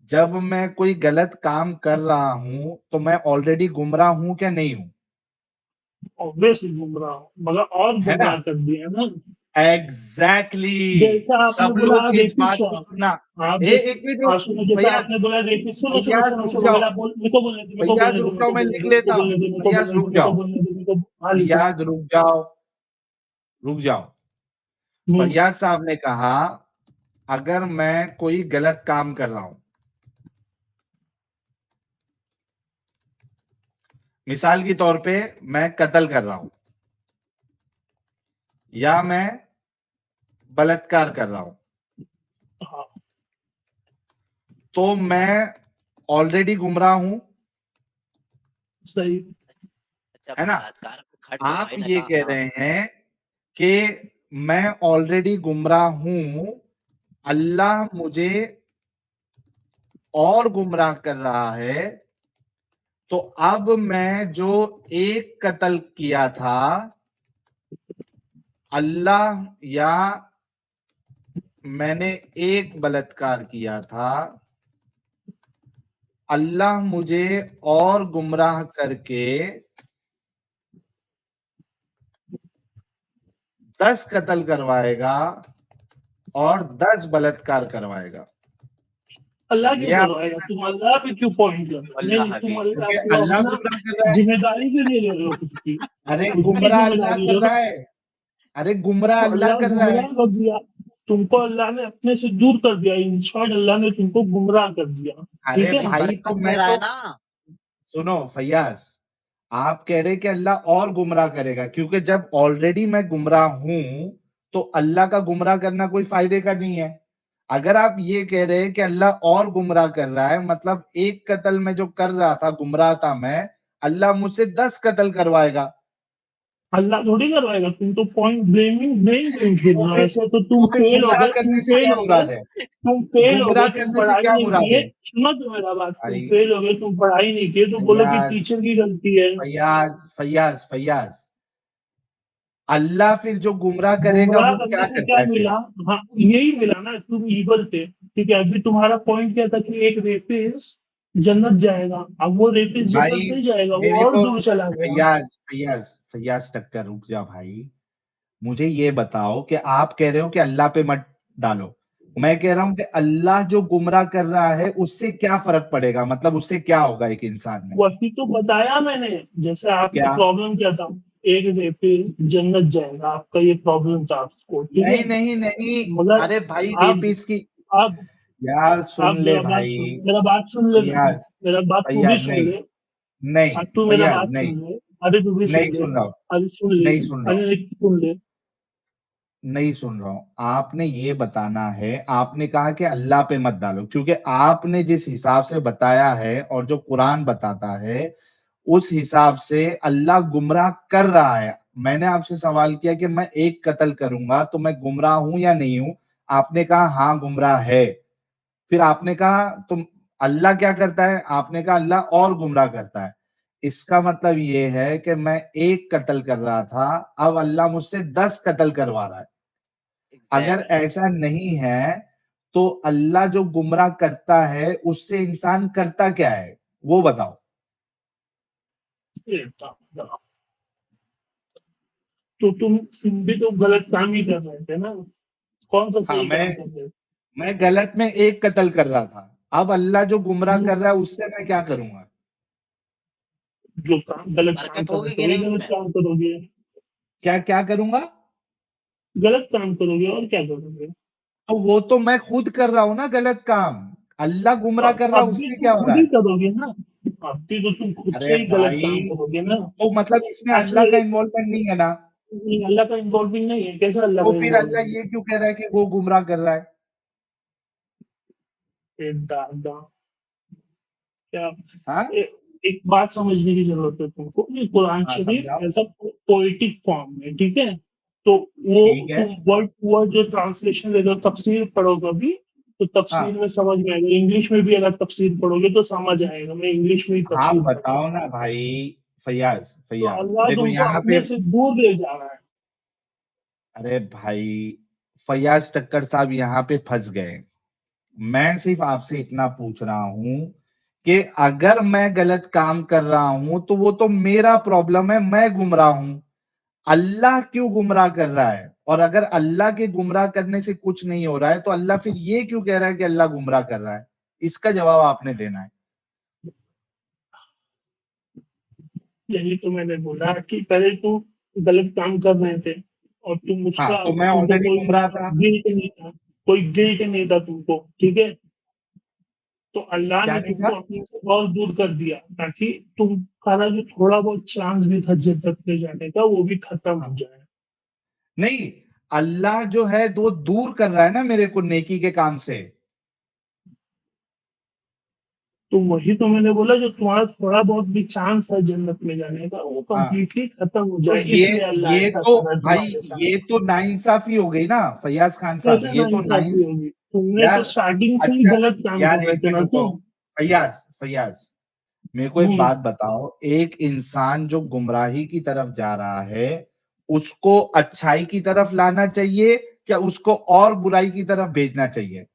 जब मैं कोई गलत काम कर रहा हूं तो मैं ऑलरेडी गुमराह हूं क्या नहीं हूं? ऑब्वियसली गुमराह हो, मगर और है ना? गुमराह कर दिया ना। एग्जैक्टली जैसा आपने सब बोला लोग इस रेपिस्ट बात हो को सुनना। आप, जैसे 1 मिनट रुक। सुनो, जैसा फैयाज, आपने बोला रेपिस्ट, सुनो सुनो फैयाज सुनो रुक सुनो, जाओ। मेरे को बोलने दे, मेरे को फैयाज बोलने दे, रुक मेरे जाओ, को मैं बोलने लिख दे, मेरे को लेता हूँ। बोलने दे, मेरे को फैयाज बोलने दे, रुक मेरे को जाओ। बोलने दे, मेरे को। हाँ लिखो। फैयाज रुक जाओ। रुक जाओ। हम्म। फैयाज साहब ने कहा अगर मैं कोई गलत काम कर रहा हूं, मिसाल के तौर पे मैं कत्ल कर रहा हूं या मैं बलात्कार कर रहा हूं, हाँ तो मैं ऑलरेडी गुमराह हूं, सही। अच्छा, है ना? बलात्कार को खट आप भाई ने ये कहा कह था। रहे हैं कि मैं ऑलरेडी गुमराह हूं, अल्लाह मुझे और गुमराह कर रहा है, तो अब मैं जो एक कत्ल किया था, अल्लाह, या मैंने एक बलात्कार किया था, अल्लाह मुझे और गुमराह करके 10 कत्ल करवाएगा और 10 बलात्कार करवाएगा। अल्लाह क्यों ये आप करवाएगा? तुम अल्लाह पे क्यों पॉइंट कर रहे हो? नहीं अल्लाह तुम भी अल्लाह क्योंकि को अल्लाह अपना गुमराह कर रहा है। जिम्मेदारी क्यों नहीं ले रहे हो खुद की? अरे खुद की गुमराह अल्लाह जिम्मेदारी कर लो रहा ना। है। अरे गुमराह तो अल्लाह अल्लाह कर रहा है। गुमराह कर दिया, तुमको अल्लाह ने अपने से दूर कर दिया, इन शॉर्ट अल्लाह ने तुमको गुमराह कर दिया। अरे ठीक है, भाई भाई, तो बरकत दे मैं रहा है तो, ना। सुनो फैयाज, आप कह रहे कि अल्लाह और गुमराह करेगा, क्योंकि जब ऑलरेडी मैं गुमराह हूं तो अल्लाह का गुमराह करना कोई फायदे का नहीं है। अगर आप ये कह रहे हैं कि अल्लाह और गुमराह कर रहा है, मतलब एक कत्ल में जो कर रहा था, गुमराह था मैं, अल्लाह मुझसे 10 कत्ल करवाएगा। अल्लाह थोड़ी करवाएगा। तुम तो पॉइंट ब्लेम गेम खेल तो रहे हो। फिर ऐसे तो तुम तो फिर फेल हो गुमराह गए, करने से क्या मुराद है? तुम फेल हो गुमराह गए, तुम करने से पढ़ाई क्या नहीं मुराद किए। है? सुनो तो मेरा बात, तुम भाई, फेल हो गए, तुम पढ़ाई नहीं किए तो बोलो कि फैयाज टीचर की गलती है। फैयाज फैयाज फैयाज अल्लाह फिर जो गुमराह करेगा गुमराह वो क्या करने से क्या करता है फिर? मिला? हाँ यही मिला ना, तुम ईगल थे। ठीक है, अभी तुम्हारा पॉइंट क्या था कि एक रेपिस्ट जन्नत जाएगा। अब वो रेपिस्ट जन्नत भाई नहीं जाएगा, वो मेरे और को, दूर चला गया। फैयाज फैयाज फैयाज टक्कर, रुक जा भाई। मुझे ये बताओ कि आप कह रहे हो कि अल्लाह पे मत डालो, मैं कह रहा हूं कि अल्लाह जो गुमराह कर रहा है उससे क्या फर्क पड़ेगा, मतलब उससे क्या होगा एक इंसान में? वही तो बताया मैंने। जैसे आपका क्या? प्रॉब्लम क्या था, एक रेपिस्ट जन्नत जाएगा, आपका ये प्रॉब्लम था आपको। ठीक है, नहीं नहीं नहीं, मगर अरे भाई अब रेपिस की, अब यार सुन आप ले मेरा बात भाई। सुन, मेरा बात सुन ले ना। फैयाज मेरा बात तू भी फैयाज सुन नहीं, ले। नहीं अब तू मेरा फैयाज बात नहीं, सुन ले। अरे तू भी नहीं सुन ले। सुन रहा हूँ, अरे सुन ले। नहीं सुन रहा हूँ, अरे एक सुन ले। नहीं सुन रहा हूं। आपने ये बताना है, आपने कहा कि अल्लाह पे मत डालो, क्योंकि आपने जिस हिसाब से बताया है और जो कुरान बताता है उस हिसाब से अल्लाह गुमराह कर रहा है। मैंने आपसे सवाल किया कि मैं एक कत्ल करूंगा तो मैं गुमराह हूं या नहीं हूं? आपने कहा हाँ गुमराह है। फिर आपने कहा तुम, अल्लाह क्या करता है? आपने कहा अल्लाह और गुमराह करता है। इसका मतलब ये है कि मैं एक कत्ल कर रहा था, अब अल्लाह मुझसे 10 कत्ल करवा रहा है। अगर एग्जैक्टली। ऐसा नहीं है तो अल्लाह जो गुमराह करता है उससे इंसान करता क्या है, वो बताओ। ये था। तो तुम भी तो गलत काम ही कर रहे थे ना। कौन सा हाँ, सही काम कर रहे थे? मैं गलत में एक कत्ल कर रहा था, अब अल्लाह जो गुमराह कर रहा है उससे मैं क्या करूंगा? जो काम गलत काम बरकत कर रहे होगी थे कि वही नहीं गलत उसमें? काम करोगे। क्या क्या करूंगा? गलत काम करोगे और क्या करोगे? तो वो तो मैं खुद कर रहा हूं ना गलत काम, अल्लाह गुमराह कर रहा है, अब भी उससे तुम क्या हो रहा खुद ही है? करोगे ना। अब भी तो तुम खुद अरे से ही गलत भाई, काम करोगे ना। तो मतलब इसमें अल्लाह एक्चुअली का इन्वॉल्वमेंट नहीं है ना? अल्लाह का इन्वॉल्विंग नहीं है। कैसे अल्लाह तो का फिर अल्लाह इन्वॉल्विंग ये क्यों कह रहा है कि वो गुमराह कर रहा है? है? दादा क्या? हाँ एक बात समझने की जरूरत है तुमको। ये कुरान हाँ, शरीफ समझाओ। ऐसा पोएटिक फॉर्म में, ठीक है। तो वो ठीक है। तुम वर्ड टू वर्ड जो ट्रांसलेशन ले लो, तफसीर पढ़ोगे भी तो हाँ, तफसीर में समझ में आएगा। इंग्लिश में भी अगर तफसीर पढ़ोगे तो समझ आएगा। मैं इंग्लिश में ही आप तफसीर पढ़ता बताओ हूँ। ना भाई। फैयाज तो फैयाज अल्लाह देखो तुमको यहाँ पे, अपने से दूर ले जा रहा है। अरे भाई फैयाज टक्कर साहब यहाँ पे फंस गए। मैं सिर्फ आपसे इतना पूछ रहा हूं कि अगर मैं गलत काम कर रहा हूं तो वो तो मेरा प्रॉब्लम है, मैं गुमराह हूं। अल्लाह क्यों गुमराह कर रहा है? और अगर अल्लाह के गुमराह करने से कुछ नहीं हो रहा है तो अल्लाह फिर ये क्यों कह रहा है कि अल्लाह गुमराह कर रहा है? इसका जवाब आपने देना है। यही तो मैंने बोला कि पहले तू गलत काम कर रहे थे और तुम हाँ, उसका तो मैं तुमको ऑलरेडी कोई गुमराह था। गिल्ट नहीं था। कोई गिल्ट नहीं था तुमको, ठीक है। तो अल्लाह क्या ने नहीं तुमको था? अपने से और दूर कर दिया, ताकि तुम्हारा जो थोड़ा बहुत चांस भी था जन्नत में जाने का, वो भी खत्म हो जाए। नहीं, अल्लाह जो है वो दूर कर रहा है ना मेरे को नेकी के काम से। तो वही तो मैंने बोला, जो तुम्हारा थोड़ा बहुत भी चांस था जन्नत में जाने का, वो हाँ, कंप्लीटली खत्म हो तो जाए, इसलिए अल्लाह ये ऐसा तो कर रहा है भाई, तुम्हारे साथ। ये तो नाइंसाफी हो गई ना फैयाज खान साहब, कैसे ये तो नाइंसाफी होगी? तुमने तो यार, स्टार्टिंग से ही अच्छा, गलत काम यार कर रहे एक थे मिनट ना रुको। तुम। फैयाज, फैयाज, मेरे को एक हम्म। बात बताओ, एक इंसान जो गुमराही की तरफ जा रहा है, उसको अच्छाई की तरफ लाना चाहिए क्या उसको और बुराई की तरफ भेजना चाहिए?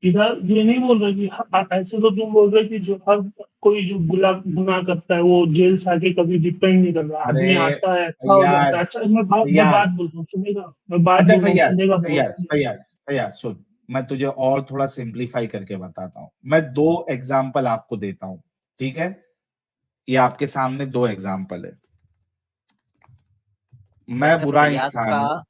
इधर ये नहीं बोल रहे कि ऐसे तो तुम बोल रहे कि जो हर कोई जो गुनाह करता है वो जेल से आके कभी डिपेंड नहीं कर रहा, आदमी अरे आता है अच्छा हो जाता है। फैयाज, अच्छा, मैं फैयाज, बात बोलता हूँ, सुनेगा? मैं बात अच्छा बोल रहा हूँ, फैयाज, सुनेगा तो? फैयाज, फैयाज, फैयाज सुन, मैं तुझे और थोड़ा सिंप्लीफाई करके बताता हूं। मैं 2 एग्जाम्पल आपको देता हूं, ठीक है? ये आपके सामने 2 एग्जाम्पल है। मैं वैसे बुरा इंसान हूं।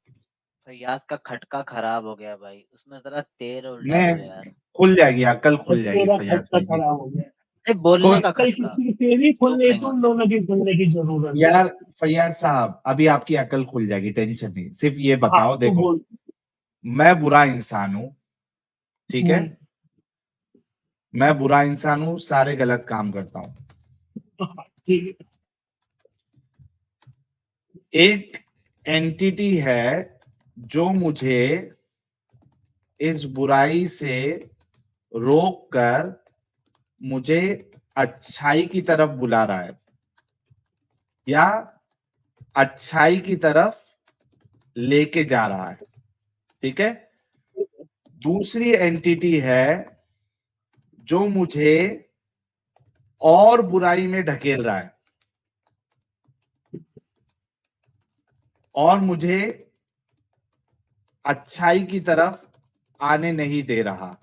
फैयाज का खटका खराब हो गया भाई, उसमें जरा तेल और मैं डालो यार। खुल जाएगी, अकल तो खुल जाएगी तेरा फैयाज खटका भाई की। खराब हो गया। नहीं, बोलने खुल, का कल खटका, किसी की तेरी जोक खुलने, नहीं तुम होते। दोनों की खुलने की जरूरत है। यार फैयाज साहब, अभी आपकी अकल खुल जाएगी, टेंशन नहीं। सिर्फ ये हाँ, बताओ, तू देखो, बोल। मैं बुरा इंसान हूं, ठीक है? हम्म। मैं बुरा इंसान हूं, सारे गलत काम करता हूं। हाँ, ठीक है। एक एंटिटी है जो मुझे इस बुराई से रोक कर मुझे अच्छाई की तरफ बुला रहा है, या अच्छाई की तरफ लेके जा रहा है, ठीक है? दूसरी एंटिटी है जो मुझे और बुराई में ढकेल रहा है और मुझे अच्छाई की तरफ आने नहीं दे रहा।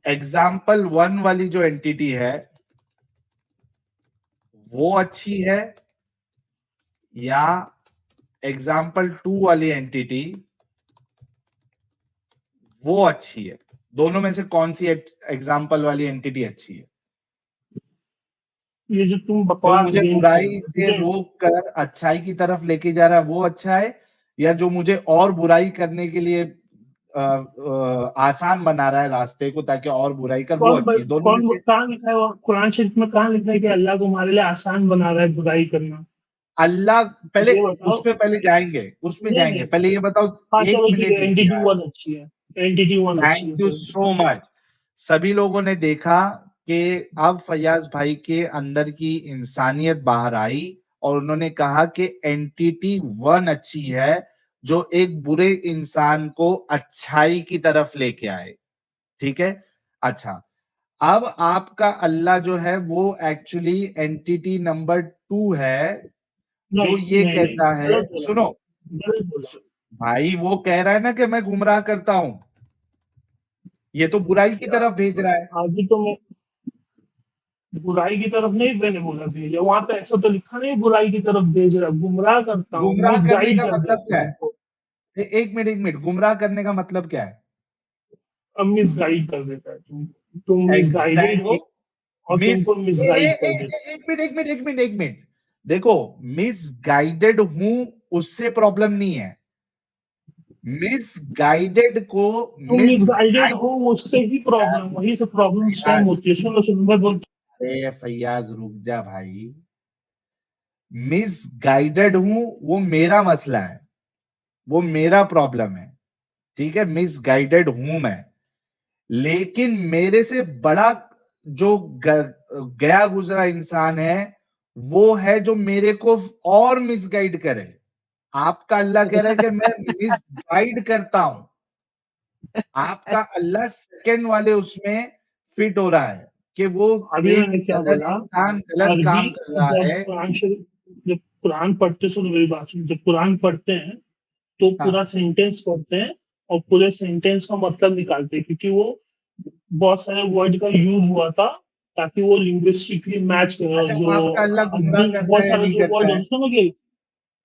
एग्जाम्पल 1 वाली जो एंटिटी है वो अच्छी है, या एग्जाम्पल 2 वाली एंटिटी वो अच्छी है? दोनों में से कौन सी एग्जाम्पल वाली एंटिटी अच्छी है? ये जो तुम जो बकवास मुझे गेम खेल बुराई रहे हो, ठीक से है। रोक कर अच्छाई की तरफ लेके जा रहा है वो अच्छा है, या जो मुझे और बुराई करने के लिए आसान बना रहा है रास्ते को ताकि और बुराई कर, वो अच्छी है? दोनों में से कहाँ लिखा है? वो कुरान शरीफ में कहाँ लिखा है कि अल्लाह तुम्हारे लिए आसान बना रहा है बुराई करना? अल्लाह, पहले ये बताओ। उस पे पहले जाएंगे, उसमें नहीं जाएंगे, नहीं। पहले ये बताओ। हाँ, एक चलो ठीक मिनट है, रुक एंटिटी यार। वन अच्छी है। एंटिटी वन अच्छी थैंक है यू फिर। So much. सभी लोगों ने देखा कि अब फैयाज भाई के अंदर की इंसानियत बाहर आई और उन्होंने कहा कि एंटिटी 1 अच्छी है जो एक बुरे इंसान को अच्छाई की तरफ लेके आए, ठीक है? अच्छा, अब आपका अल्लाह जो है वो एक्चुअली एंटिटी नंबर 2 है जो नहीं ये नहीं नहीं, कहता है, गलत बोला। सुनो, गलत बोला। भाई वो कह रहा है ना कि मैं गुमराह करता हूं, ये तो बुराई की यार, तरफ भेज रहा है। अभी तो मैं बुराई की तरफ नहीं, मैंने बोला भेजा, वहां पे ऐसा तो लिखा नहीं बुराई की तरफ भेज रहा, गुमराह करता हूँ, गुमराह करने मिसगाइड का कर मतलब देता क्या हूँ है? उनको। एक मिनट, एक मिनट, गुमराह करने का मतलब क्या है? अब मिसगाइड कर देता है तुम मिसगाइडेड हो, एग्जैक्टली। और मिस तुमको ए, ए, मिसगाइड ए, कर देता ए, एक मिनट, एक मिनट, एक मिनट, एक मिनट, देखो, मिस गाइडेड हूं उससे प्रॉब्लम नहीं है। मिस गाइडेड को है। तुम मिस मिसगाइडेड हो, उससे ही प्रॉब्लम, वही से प्रॉब्लम स्टेम फैयाज, होती है। सुनो सुनो, मैं बोल। अरे फैयाज रुक जा भाई। मिस गाइडेड हूं वो मेरा मसला है, वो मेरा प्रॉब्लम है, ठीक है? मिस गाइडेड हूं मैं, लेकिन मेरे से बड़ा जो गया गुजरा इंसान है वो है जो मेरे को और मिसगाइड करे। आपका अल्लाह कह रहा है कि मैं मिसगाइड करता हूं, आपका अल्लाह सेकंड वाले उसमें फिट हो रहा है कि वो अभी एक मैंने क्या गलत बोला? इंसान गलत अरबी, काम कर रहा जब है। कुरान शरीफ, जब कुरान पढ़ते, सुनो मेरी बात सुनो, जब कुरान पढ़ते हैं तो हाँ, पूरा सेंटेंस पढ़ते हैं और पूरे सेंटेंस का मतलब निकालते हैं, क्योंकि वो बहुत सारे वर्ड का यूज हुआ था, ताकि वो लिंग्विस्टिकली मैच करे। और अच्छा, जो आपका अल्लाह गुमराह अरबी करता बहुत है या सारे नहीं जो करता वर्ड है? होते हैं ना कि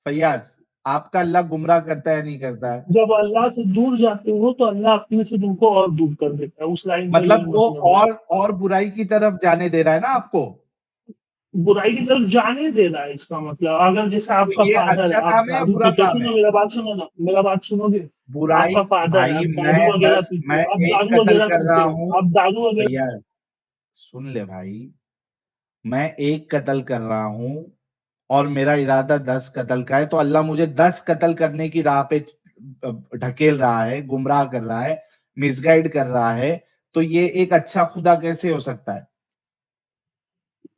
फैयाज, आपका अल्लाह गुमराह करता है नहीं करता है? जब अल्लाह से दूर जाते हो तो अल्लाह अपने से तुमको और दूर कर देता है, उस लाइन का मतलब यही वो मतलब है। और बुराई की तरफ जाने दे रहा है ना आपको। बुराई की तरफ जाने दे रहा है इसका मतलब। अगर जैसे तो आपका ये फादर है, अच्छा आप काम है या दारू बुरा पीते हो, काम है? सुनो मेरा बात सुनो ना, मेरा बात सुनोगे? बुराई आपका फादर है, भाई, आप दारू वगैरह पीते हो, आप मैं एक दारू कत्ल वगैरह कर रहा पीते हो, हूँ। आप दारू वगैरह भैया सुन ले भाई, मैं एक कत्ल कर रहा हूँ और मेरा इरादा 10 कत्ल का है, तो अल्लाह मुझे 10 कत्ल करने की राह पे ढकेल रहा है, गुमराह कर रहा है, मिसगाइड कर रहा है, तो ये एक अच्छा खुदा कैसे हो सकता है?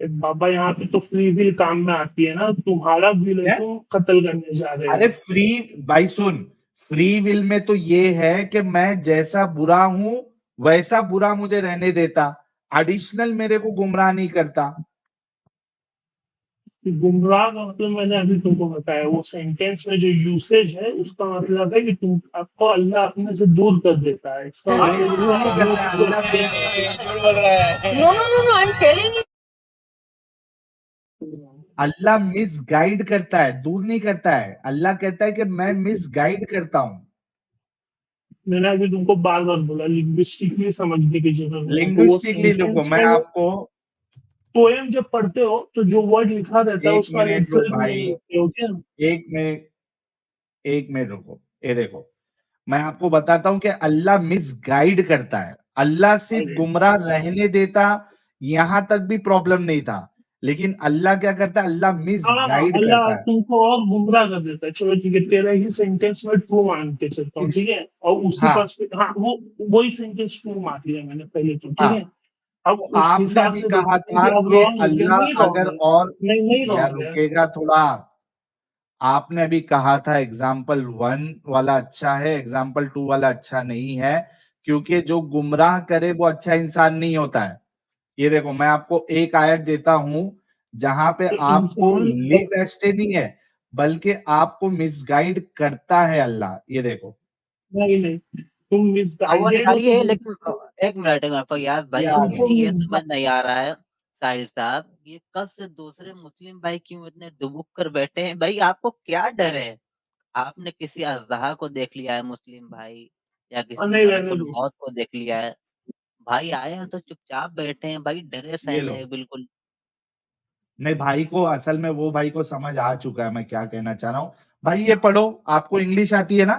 बाबा यहाँ पे तो फ्री विल काम में आती है ना, तुम्हारा विल है, क्या? तुम कत्ल करने जा रहे अरे हो। फ्री, भाई सुन, फ्री विल में तो ये है कि मैं जैसा बुरा हूं वैसा बुरा मुझे रहने देता, एडिशनल मेरे को गुमराह नहीं करता। कि गुमराह का मतलब मैंने अभी तुमको बताया, वो सेंटेंस में जो यूसेज है उसका मतलब है कि तुम आपको अल्लाह अपने से दूर कर देता है, इसका भाई मतलब दूर ये नहीं है करता है, अल्लाह No, no, no, no, I'm telling you. Allah miss guide करता है, दूर नहीं करता है। अल्लाह कहता है कि मैं मिस गाइड करता हूं। मैंने अभी तुमको बार बार बोला लिंग्विस्टिकली समझने की जरूरत है तुमको, वो लिंग्विस्टिकली देखो, सेंटेंस मैं में वो आपको पोएम जब पढ़ते हो तो जो वर्ड लिखा रहता है एक उसका मिनट रुक लिटरल भाई, मीनिंग लिखते हो क्या? एक मिनट, एक मिनट रुको। ये देखो, मैं आपको बताता हूं कि अल्लाह मिस गाइड करता है। अल्लाह सिर्फ अरे गुमराह रहने देता, यहां तक भी प्रॉब्लम नहीं था, लेकिन अल्लाह क्या करता है? अल्लाह मिस हाँ, गाइड अल्लाह करता है। तुमको और गुमराह कर देता है। चलो ठीक है, तेरा ही सेंटेंस में ट्रू मान के चलता हूँ, ठीक है, और उसी हाँ पास हाँ वो वही सेंटेंस ट्रू मान लिया मैंने पहले, तो ठीक हाँ, है। अब तो उस आपने हिसाब अभी से कहा देखते हैं था कि अब कि रॉन्ग है क्या? नहीं अल्लाह रॉन्ग अगर है, और, नहीं नहीं यार रॉन्ग है। रुकेगा थोड़ा। आपने अभी कहा था एग्जाम्पल 1 वाला अच्छा है, एग्जाम्पल 2 वाला अच्छा नहीं है, क्योंकि जो गुमराह करे वो अच्छा इंसान नहीं होता है। ये देखो, मैं आपको एक आयत देता हूं जहां पे तो आपको इंसान लिव एस्टे नहीं है, बल्कि आपको मिसगाइड करता है अल्लाह। ये देखो, नहीं नहीं, तुम और वो मिसगाइडेड हो तो निकालिए, तुम लेकिन एक मिनट फैयाज ये भाई, आ तुमको गया। मुझे ये मिस समझ नहीं आ रहा है साहिल साहब, ये कब से दूसरे मुस्लिम भाई क्यों इतने दुबुक कर बैठे हैं भाई? आपको क्या डर है? आपने किसी अजदहा को देख लिया है मुस्लिम भाई, या किसी नहीं रहने मलकुल दो। मौत को देख लिया है? भाई आए हैं तो चुपचाप बैठे हैं भाई, डरे ये लो, सहमे बिल्कुल। नहीं भाई को असल में, वो भाई को समझ आ चुका है मैं क्या कहना चाह रहा हूं। भाई ये पढ़ो, आपको इंग्लिश आती है ना?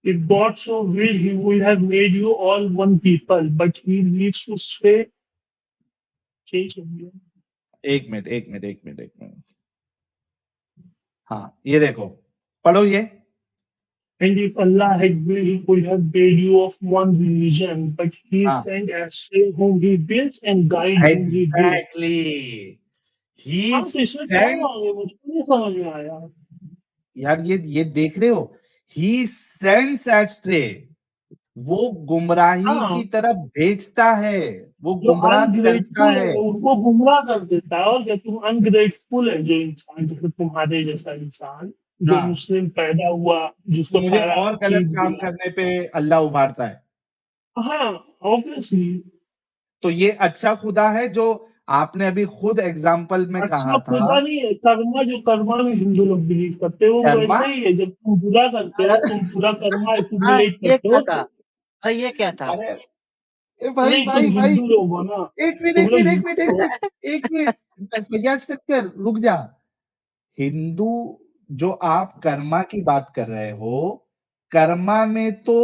If God so willed, He would have made you all one people, but He leads to stray. Change India. एक मिनट, एक मिनट, एक मिनट, एक मिनट। हाँ, ये देखो, पढ़ो ये। And if Allah had willed, He could have made you of one religion, but He हाँ, sent astray whom He wills and guide whom He wills. Exactly, ही हाँ, तो इसमें क्या सेंड्स। रॉन्ग है? मुझको नहीं समझ में आया। यार ये देख रहे हो, ही सेंड्स एस्ट्रे, वो गुमराही की हाँ, तरफ भेजता है, वो जो गुमराह करता अनग्रेटफुल है। है उनको गुमराह कर देता है। और क्या, तुम अनग्रेटफुल है जो इंसान, जैसे तुम्हारे जैसा इंसान जो हाँ, मुस्लिम पैदा हुआ, तो जिसको मुझे सारा और गलत चीज काम दिया। करने पे अल्लाह उभारता है। हाँ, ऑब्वियसली। तो ये अच्छा खुदा है जो आपने अभी खुद एग्जाम्पल में अच्छा कहा था। खुदा नहीं है, कर्मा, जो कर्मा में हिंदू लोग बिलीव करते हैं, वो कर्मा, वैसे ही है। जब तुम बुरा करते हो, अरे तुम पूरा कर्मा हाँ, एक्यूमुलेट ये करते क्या हो, था? तो हाँ, ये क्या था? अरे ए भाई नहीं, भाई तुम भाई, हिंदू लोग हो ना, एक मिनट, तुम एक लोग मिनट, एक मिनट, हिंदू एक हो। मिनट, एक मिनट, भैया शक्कर रुक जा। हिंदू, जो आप कर्मा की बात कर रहे हो, कर्मा में तो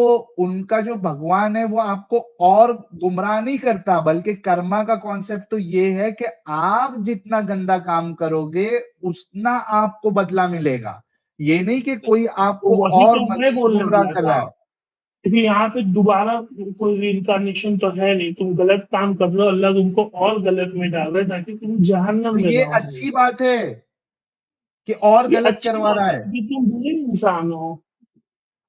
उनका जो भगवान है वो आपको और गुमराह नहीं करता, बल्कि कर्मा का कॉन्सेप्ट तो ये है कि आप जितना गंदा काम करोगे उतना आपको बदला मिलेगा। ये नहीं कि कोई तो आपको वही और तो मैं मजीद बोलने गुमराह वाला कर था, रहा है। क्योंकि यहाँ पे दोबारा कोई रिइंकार्नेशन तो है नहीं। तुम गलत काम कर रहे हो, अल्लाह तुमको और गलत में डाल रहा है ताकि तुम तो जहन्नम में ये जाओ भाई। अच्छी बात है कि और ये गलत अच्छी करवा बात रहा है है। कि तुम बुरे इंसान हो।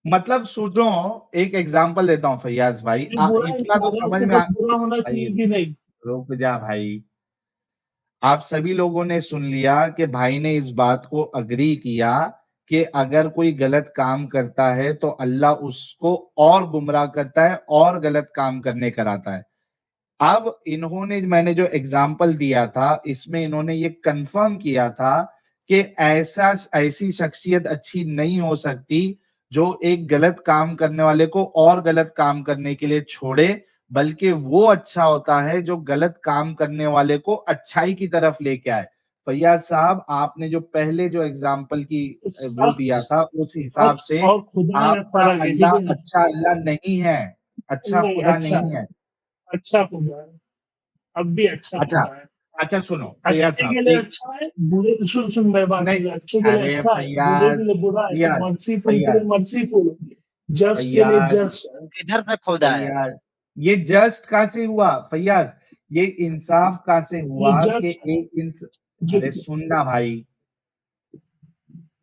मतलब सुनो, एक एग्जांपल देता हूं फैयाज भाई, जो बुरा इतना तो इंसान है समझ उसे में बस बुरा होना भाई चाहिए कि नहीं? रुक जा भाई, आप सभी लोगों ने सुन लिया कि भाई ने इस बात को अग्री किया कि अगर कोई गलत काम करता है तो अल्लाह उसको और गुमराह करता है और गलत काम करने कराता है। अब इन्होंने, मैंने जो एग्जाम्पल दिया था इसमें इन्होंने ये कंफर्म किया था कि ऐसी शख्सियत अच्छी नहीं हो सकती जो एक गलत काम करने वाले को और गलत काम करने के लिए छोड़े, बल्कि वो अच्छा होता है जो गलत काम करने वाले को अच्छाई की तरफ लेके आए। फैयाज साहब, आपने जो पहले जो एग्जाम्पल की वो दिया था, उस हिसाब सच से और खुदा में आपका फर्क है, ठीक अल्लाह है ना? अच्छा अल्लाह नहीं है, अच्छा नहीं, खुदा अच्छा नहीं है, है। अच्छा खुदा है, अब भी अच्छा अच्छा खुदा है। अच्छा, सुनो फैयाज अच्छे साहब, के लिए एक अच्छा है, बुरे सुन मेरी बात नहीं, सुन, अच्छे के लिए अरे अच्छा है, बुरे के फैयाज लिए बुरा है। तो फैयाज मर्सीफुल के फैयाज लिए मर्सीफुल है, जस्ट के लिए फैयाज जस्ट है। किधर से खुदा है? फैयाज, ये जस्ट कहां से हुआ फैयाज? ये इंसाफ कहां से ये हुआ कि जस्ट है, एक इंस जो अरे सुनना भाई,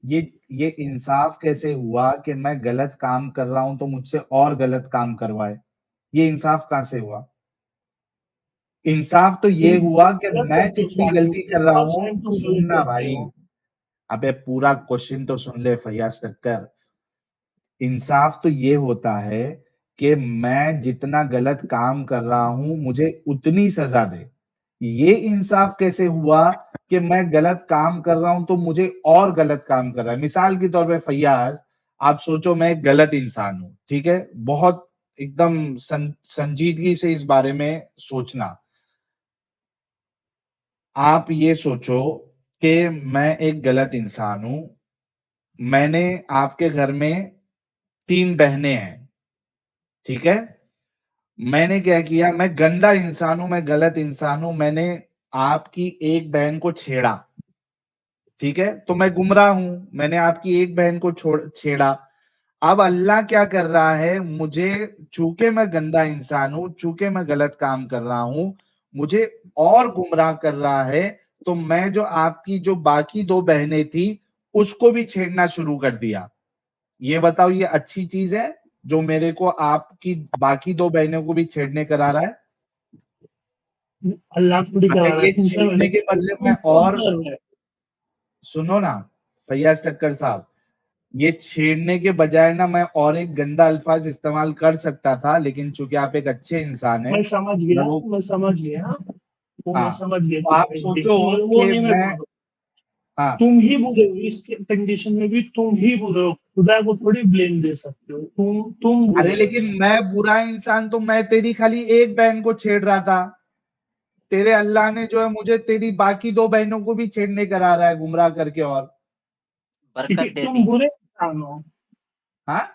ये इंसाफ कैसे हुआ कि मैं गलत काम कर रहा हूं तो मुझसे और गलत काम करवाए? ये इंसाफ कहां से हुआ? इंसाफ तो ये तुम हुआ कि गलत मैं करते हो जितनी सारे, गलती कर रहा हूं, 100% तुम गलत सुनना करते भाई, हो। अबे पूरा क्वेश्चन तो सुन ले फैयाज टक्कर। इंसाफ तो ये होता है कि मैं जितना गलत काम कर रहा हूं मुझे उतनी सजा दे। ये इंसाफ कैसे हुआ कि मैं गलत काम कर रहा हूं तो मुझे और गलत काम कर रहा है? मिसाल के तौर पे फैयाज, आप सोचो मैं एक गलत इंसान हूं, ठीक है? बहुत एकदम संजीदगी से इस बारे में सोचना। आप ये सोचो कि मैं एक गलत इंसान हूं, मैंने आपके घर में 3 बहनें हैं, ठीक है? मैंने क्या किया, मैं गंदा इंसान हूं, मैं गलत इंसान हूं, मैंने आपकी एक बहन को छेड़ा, ठीक है? तो मैं गुमराह हूं, मैंने आपकी एक बहन को छेड़ा। अब अल्लाह क्या कर रहा है, मुझे, चूंकि मैं गंदा इंसान हूं, चूंकि मैं गलत काम कर रहा हूं, मुझे और गुमराह कर रहा है। तो मैं जो आपकी जो बाकी 2 बहनें थी उसको भी छेड़ना शुरू कर दिया। ये बताओ, ये अच्छी चीज है जो मेरे को आपकी बाकी 2 बहनों को भी छेड़ने करा रहा है? अल्लाह थोड़ी अच्छा, करा रहा ये है तुमसे, छेड़ने के बदले तुम में खुद और, कर रहे हो। सुनो ना फैयाज टक्कर साहब, ये छेड़ने के बजाय ना मैं और एक गंदा अल्फाज इस्तेमाल कर सकता था, लेकिन चूंकि आप एक अच्छे इंसान हैं, मैं समझ मैं गया, वो, मैं समझ गया, वो मैं हाँ, समझ गया तो आप तुम्हारी सोचो इंटेंशन, वो कि नहीं मैं मैं, बोल रहा हूँ। हाँ, तुम ही बुरे हो, इस कंडीशन में भी तुम ही बुरे हो, खुदा को थोड़ी ब्लेम दे सकते हो, तुम अरे बुरे हो। लेकिन मैं बुरा इंसान तो मैं तेरी खाली एक बहन को छेड़ रहा था, तेरे अल्लाह ने जो है मुझे तेरी बाकी 2 बहनों को भी छेड़ने करा रहा है गुमराह करके। और क्योंकि बरकत दे तुम दी। बुरे इंसान हो, हाँ,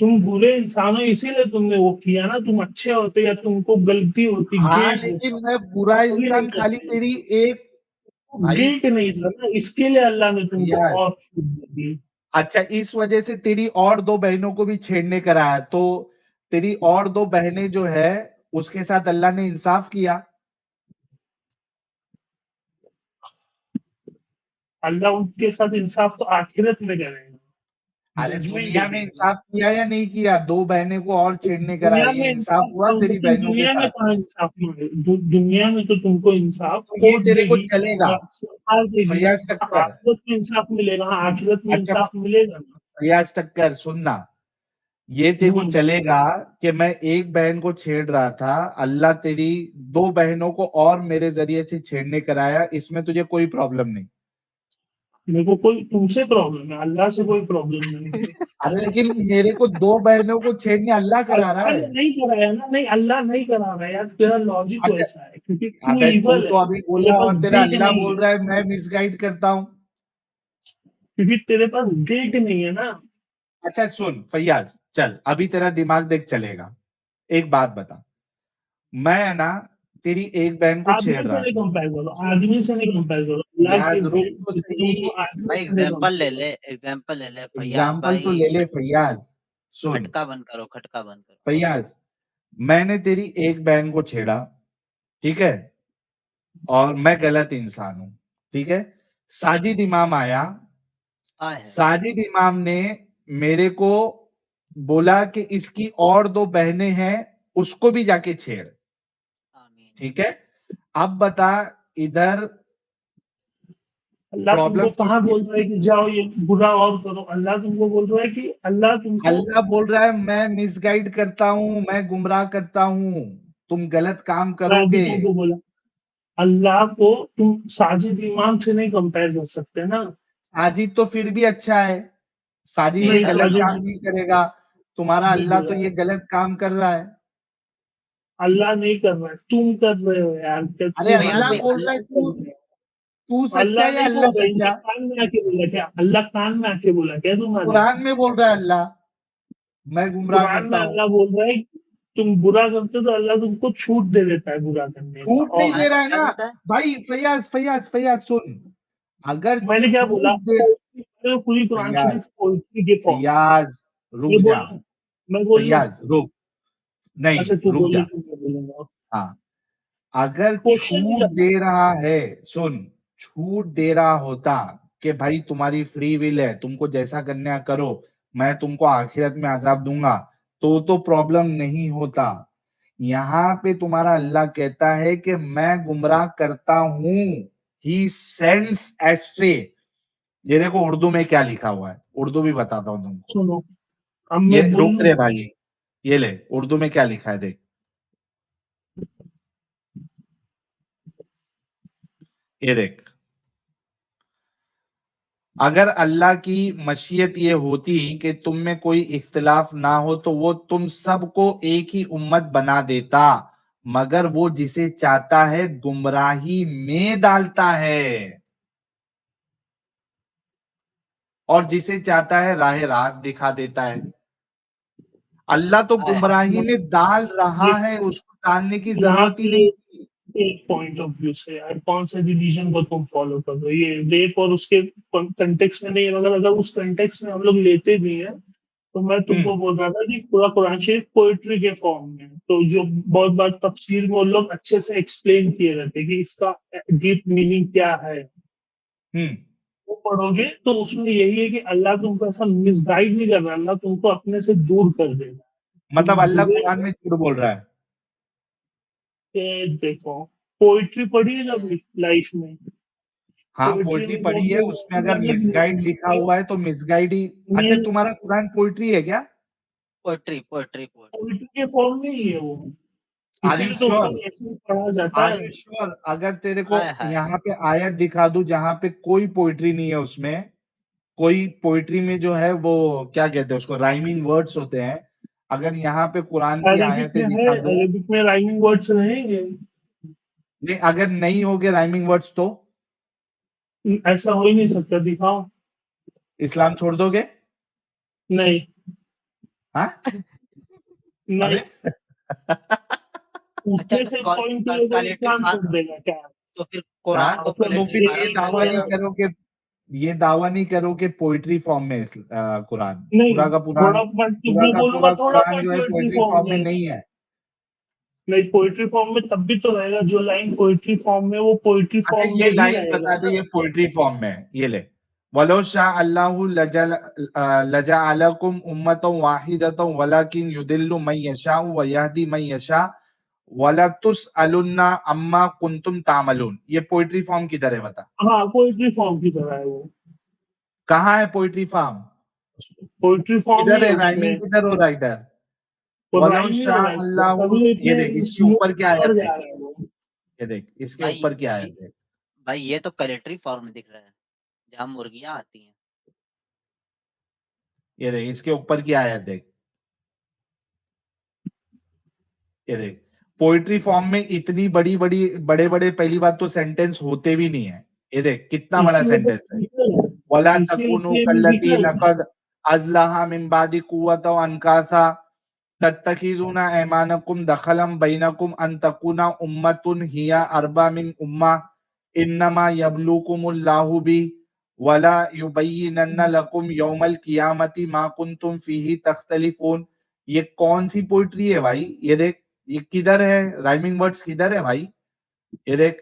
तुम बुरे इंसान हो, इसीलिए तुमने वो किया ना। तुम अच्छे होते या तुमको गलती होती, हाँ, गिल्ट लेकिन होता, मैं बुरा कभी नहीं इंसान खाली करते। तेरी एक, भाई गिल्ट नहीं था ना, इसके लिए अल्लाह ने तुमको यार, और छूट दे दी। अच्छा, इस वजह से तेरी और 2 बहनों को भी छेड़ने करा है, तो तेरी और 2 बहनें जो है उसके साथ अल्लाह ने इंसाफ किया। अल्लाह उनके साथ इंसाफ तो आखिरत में करेगा, अरे जजमेंट दुनिया में डे में। इंसाफ किया या नहीं किया? 2 बहनें को और छेड़ने करा, दुनिया ये में इंसाफ इंसाफ हुआ तेरी लेकिन बहनों के दुनिया में साथ? कहाँ इंसाफ मिले, दुनिया में तो तुमको इंसाफ तो ये कोर्ट तेरे को देगी, चलेगा? सरकार देगी। फैयाज टक्कर, आखिरत में इंसाफ मिलेगा, हाँ, आखिरत में अच्छा इंसाफ मिलेगा ना। फैयाज टक्कर, सुनना, ये तेरे को हम्म, चलेगा कि मैं एक बहन को छेड़ रहा था, अल्लाह तेरी 2 बहनों को और मेरे जरिए से छेड़ने कराया, इसमें तुझे कोई प्रॉब्लम नहीं? मेरे को कोई तुमसे प्रॉब्लम है, अल्लाह से कोई प्रॉब्लम नहीं है। अरे लेकिन मेरे को 2 बहनों को छेड़ने अल्लाह करा रहा अल्लाह है। ने नहीं कराया ना, नहीं अल्लाह नहीं करा रहा है यार, तेरा लॉजिक अच्छा, वैसा है क्योंकि तू अबे तू इवल तो है, अभी तेरे बोला पास और तेरा गिल्ट अल्लाह नहीं बोल है, रहा है मैं मिसगाइड करता हूँ। क्योंकि तेरे पास गिल्ट नहीं है ना। अच्छा सुन फैयाज, चल अभी तेरा दिमाग देख चलेगा। एक बात बता, मैं है ना तेरी एक बहन को छेड़ आदमी से रहा नहीं था, कंपेयर करो, आदमी से नहीं कंपेयर करो, अल्लाह के फैयाज रुक तो सही, तुमको आदमी भाई से नहीं कंपेयर करो। एग्जाम्पल ले ले फैयाज एग्जाम्पल तो भाई। ले ले फैयाज। सुन खटका बंद करो, खटका बंद करो। फैयाज, मैंने तेरी एक बहन को छेड़ा, ठीक है, और मैं गलत इंसान हूं, ठीक है? साजिद इमाम आया, आए है। साजिद इमाम ने मेरे को बोला कि इसकी और 2 बहनें हैं, उसको भी जाके छेड़, आमीन। ठीक है? अब बता, इधर अल्लाह तुमको प्रॉब्लम किस कहाँ चीज बोल रहा है की? कि जाओ ये बुरा और करो? अल्लाह तुमको बोल रहा है कि अल्लाह तुमको, अल्लाह बोल रहा है मैं मिसगाइड करता हूं, मैं गुमराह करता हूं, तुम गलत काम मैं अभी करोगे। तुमको बोला, अल्लाह को तुम साजिद इमाम से नहीं कंपेयर कर सकते ना। साजिद तो फिर भी अच्छा है, साजिद ये नहीं, गलत साजिद काम नहीं करेगा, तुम्हारा नहीं अल्लाह तो बुरा ये है। गलत काम कर रहा है। अल्लाह नहीं कर रहा है, तुम कर रहे हो यार, क्या अरे तुम फैयाज अल्लाह भाई अल्लाह बोल को रहा है, नहीं कर रहे हो? तू सच्चा अल्लाह या नहीं अल्लाह बोल रहा, इनके सच्चा? कान में आके बोला क्या? अल्लाह कान में आके बोला क्या तुम्हारे? कुरान में बोल रहा है अल्लाह, मैं गुमराह कुरान करता में हूँ। अल्लाह बोल रहा है कि तुम बुरा करते हो तो अल्लाह तुमको छूट दे देता है बुरा करने का। छूट नहीं और दे रहा है क्या ना देता है? भाई। फैयाज फैयाज फैयाज सुन, अगर मैंने क्या बोला? छूट दे, पूरी कुरान फैयाज शरीफ पोइट्री के फॉर्म में। फैयाज ये रुक जा, बोलना, मैं बोल लूं? फैयाज रुक, नहीं अच्छा तू रुक बोले जा। तो मैं बोलूंगा। हाँ, अगर क्वेश्चन ही छूट करना। दे रहा है, सुन, छूट दे रहा होता कि भाई तुम्हारी फ्री विल है, तुमको जैसा करना है करो, मैं तुमको आखिरत में अजाब दूंगा, तो प्रॉब्लम नहीं होता। यहाँ पे तुम्हारा अल्लाह कहता है कि मैं गुमराह करता हूं, ही सेंड्स एस्ट्रे। ये देखो उर्दू में क्या लिखा हुआ है, उर्दू भी बताता हूं तुमको। सुनो, अब ये मैं रुक बोलूं? रे भाई, ये ले उर्दू में क्या लिखा है देख, ये देख। अगर अल्लाह की मशीयत ये होती कि तुम में कोई इख्तिलाफ ना हो तो वो तुम सबको एक ही उम्मत बना देता, मगर वो जिसे चाहता है गुमराही में डालता है और जिसे चाहता है राह रास्त दिखा देता है। अल्लाह तो हाय हाय। गुमराही में डाल रहा ये है, उसको डालने की यहाँ जरूरत ही पे नहीं थी। एक पॉइंट ऑफ व्यू से यार, कौन सा रिलीजन को तुम फॉलो कर रहे हो? ये रेप और उसके कंटेक्स्ट में नहीं है, मगर अगर उस कंटेक्स्ट में हम लोग लेते भी हैं तो मैं हम्म तुमको बोल रहा था कि पूरा कुरान शरीफ पोइट्री के फॉर्म में है। तो जो बहुत बार तफसीर में वो लोग अच्छे से एक्सप्लेन किए रहते हैं कि इसका डीप मीनिंग क्या है। हम्म वो पढ़ोगे तो उसमें यही है कि अल्लाह तुमको ऐसा मिसगाइड नहीं कर रहा, अल्लाह तुमको अपने से दूर कर देगा। मतलब तुम अल्लाह बुरे कुरान हो। में झूठ बोल रहा है। देखो, पोइट्री पढ़ी है कभी लाइफ में? हाँ पोइट्री पोइट्री में पढ़ी है, लोग उसमें अलग अगर अलग मिसगाइड लिखा हुआ है तो मिसगाइड ही। अच्छा नहीं, तुम्हारा कुरान पोइट्री है क्या? Poetry poetry poetry. पोइट्री के फॉर्म में ही है वो, आर यू इसीलिए तो श्योर? मतलब ऐसे ही पढ़ा जाता आर है। You sure? अगर तेरे को हाय हाय। यहाँ पे आयत दिखा दूं जहां पे कोई पोइट्री नहीं है, उसमें कोई पोइट्री में जो है वो क्या कहते हैं उसको, राइमिंग वर्ड्स होते हैं, अगर यहाँ पे कुरान की अरेबिक आयतें में है, दिखा दो। अरेबिक में राइमिंग वर्ड्स रहेंगे। नहीं, अगर नहीं होगे राइमिंग वर्ड्स तो ऐसा हो ही नहीं सकता, दिखाओ। इस्लाम छोड़ दोगे? नहीं, हाँ, नहीं, अरे अच्छा पूछने तो से कॉल पॉइंट ये कोई कलेक्टिव इस्लाम फार छोड़ देगा क्या? तो फिर हाँ, कुरान को तो तो कलेक्टिव फिर ये ये फार्म में दावा लिखा नहीं जाए। करो कि, ये दावा नहीं करो कि पोइट्री फॉर्म में कुरान, नहीं, पूरा का पूरा, थोड़ा पॉइंट पूरा मैं का बोलूंगा, पूरा थोड़ा कुरान पॉइंट जो है पोइट्री पोइट्री फॉर्म फॉर्म में में। नहीं है। नहीं, पोइट्री फॉर्म में तब भी तो रहेगा, जो लाइन पोइट्री फॉर्म में वो पोइट्री अच्छा फॉर्म में ये ही लाइन रहेगा बता दे, ना। ये पोइट्री फॉर्म में है, ये ले। वलो शाह अल्लाहु लजअलकुम उम्मतन वाहिदतन वलाकिन युदिल्लु मन यशा व यहदी मन यशा वला तुसअलुन्ना अम्मा कुंतुम तामलून। ये पोइट्री फॉर्म किधर है बता? हाँ, पोइट्री फॉर्म की तरह है वो। कहाँ है पोइट्री फॉर्म? पोइट्री फॉर्म ही किधर है है राइमिंग, उसमें। किधर हो रहा है इधर? वो वलो राइम नहीं हो शाह रहा है, अल्लाहु, तभी ये इतने देख इसके ऊपर क्या स्मूथ आयत पढ़ देख, जा रहा है वो। ये देख इसके भाई ऊपर क्या आयत ये देख, भाई ये तो कलेक्टरी फॉर्म में दिख रहा है, जहाँ मुर्गियां आती हैं। ये देख इसके ऊपर क्या आयत देख, ये देख। पोइट्री फॉर्म में इतनी बड़ी बड़ी बड़े बड़े पहली बात तो सेंटेंस होते भी नहीं है। ये देख कितना बड़ा इसीलिए तो सेंटेंस है। म्यूजिकल है। वला तकुनु इसीलिए कल्लती म्यूजिकल है। नकद अज़लहा मिन बादी कुव्वत व अनकासा तत्तखिज़ूना ऐमानकुम दखलम बैनकुम अन तकुना उम्मतुन हिया अरबा मिन उम्मा इन्नमा यब्लुकुमुल्लाहु बि वला युबय्यिनन्ना लकुम यौमल क़ियामति मा कुंतुम फीही तख्तलिफून। ये कौन सी पोइट्री है भाई? ये देख, ये किधर है राइमिंग वर्ड्स, किधर है भाई? ये देख,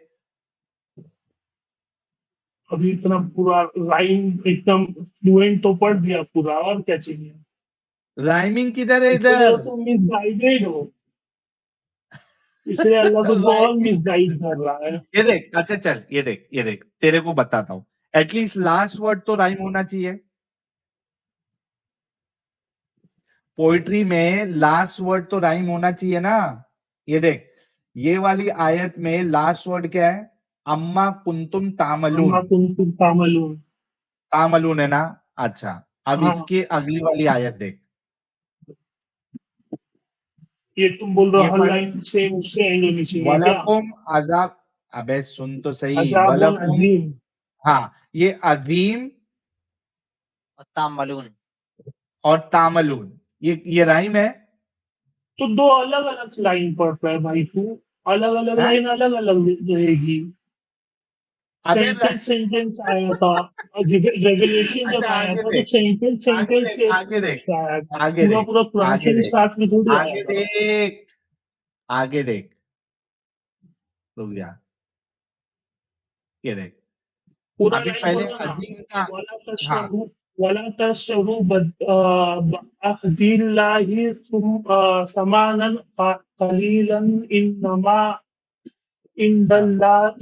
अभी इतना पूरा राइम एकदम फ्लुएंट तो पढ़ दिया पूरा, और क्या चाहिए? राइमिंग किधर है इसलिए इधर? तो तुम मिसगाइडेड हो, इसलिए अल्लाह तुमको और राइमिंग, मिसगाइड कर रहा है। ये देख, अच्छा चल, ये देख तेरे को बताता हूँ, एटलीस्ट लास्ट वर्ड तो राइम होना चाहिए। पोइट्री में लास्ट वर्ड तो राइम होना चाहिए ना। ये देख, ये वाली आयत में लास्ट वर्ड क्या है? अम्मा कुंतुम तामलून। अम्मा कुंतुम तामलून। तामलून है ना? अच्छा, अब हाँ, इसके अगली वाली आयत देख। ये तुम बोल रहे ये हो हर पढ़, लाइन सेम उससे एंड होनी चाहिए क्या? वलकुम अजाब। अबे सुन तो सही, अजाबुन वलकुम। अजीम। हाँ, ये अजीम और तामलून। और तामलून ये राइम है। तो दो अलग अलग लाइन पढ़ रहा है भाई तू। अलग अलग हैं? लाइन अलग अलग रहेगी। अबे सेंटेंस आया था। रेवलेशन जब अच्छा आया आगे था तो देख, सेंटेंस आगे सेंटेंस देख, से आगे देख, आया था, आगे पूरा देख, पूरा कुरान आगे शरीफ देख, साथ में थोड़ी आया आगे था। देख, आगे देख। रुक जा, ये देख। पूरा अभी लाइन पहले बोलो ना। अजीम था। वला हाँ तशरबू वला तशरबू बअहदिल्लाहि समानन कलीलन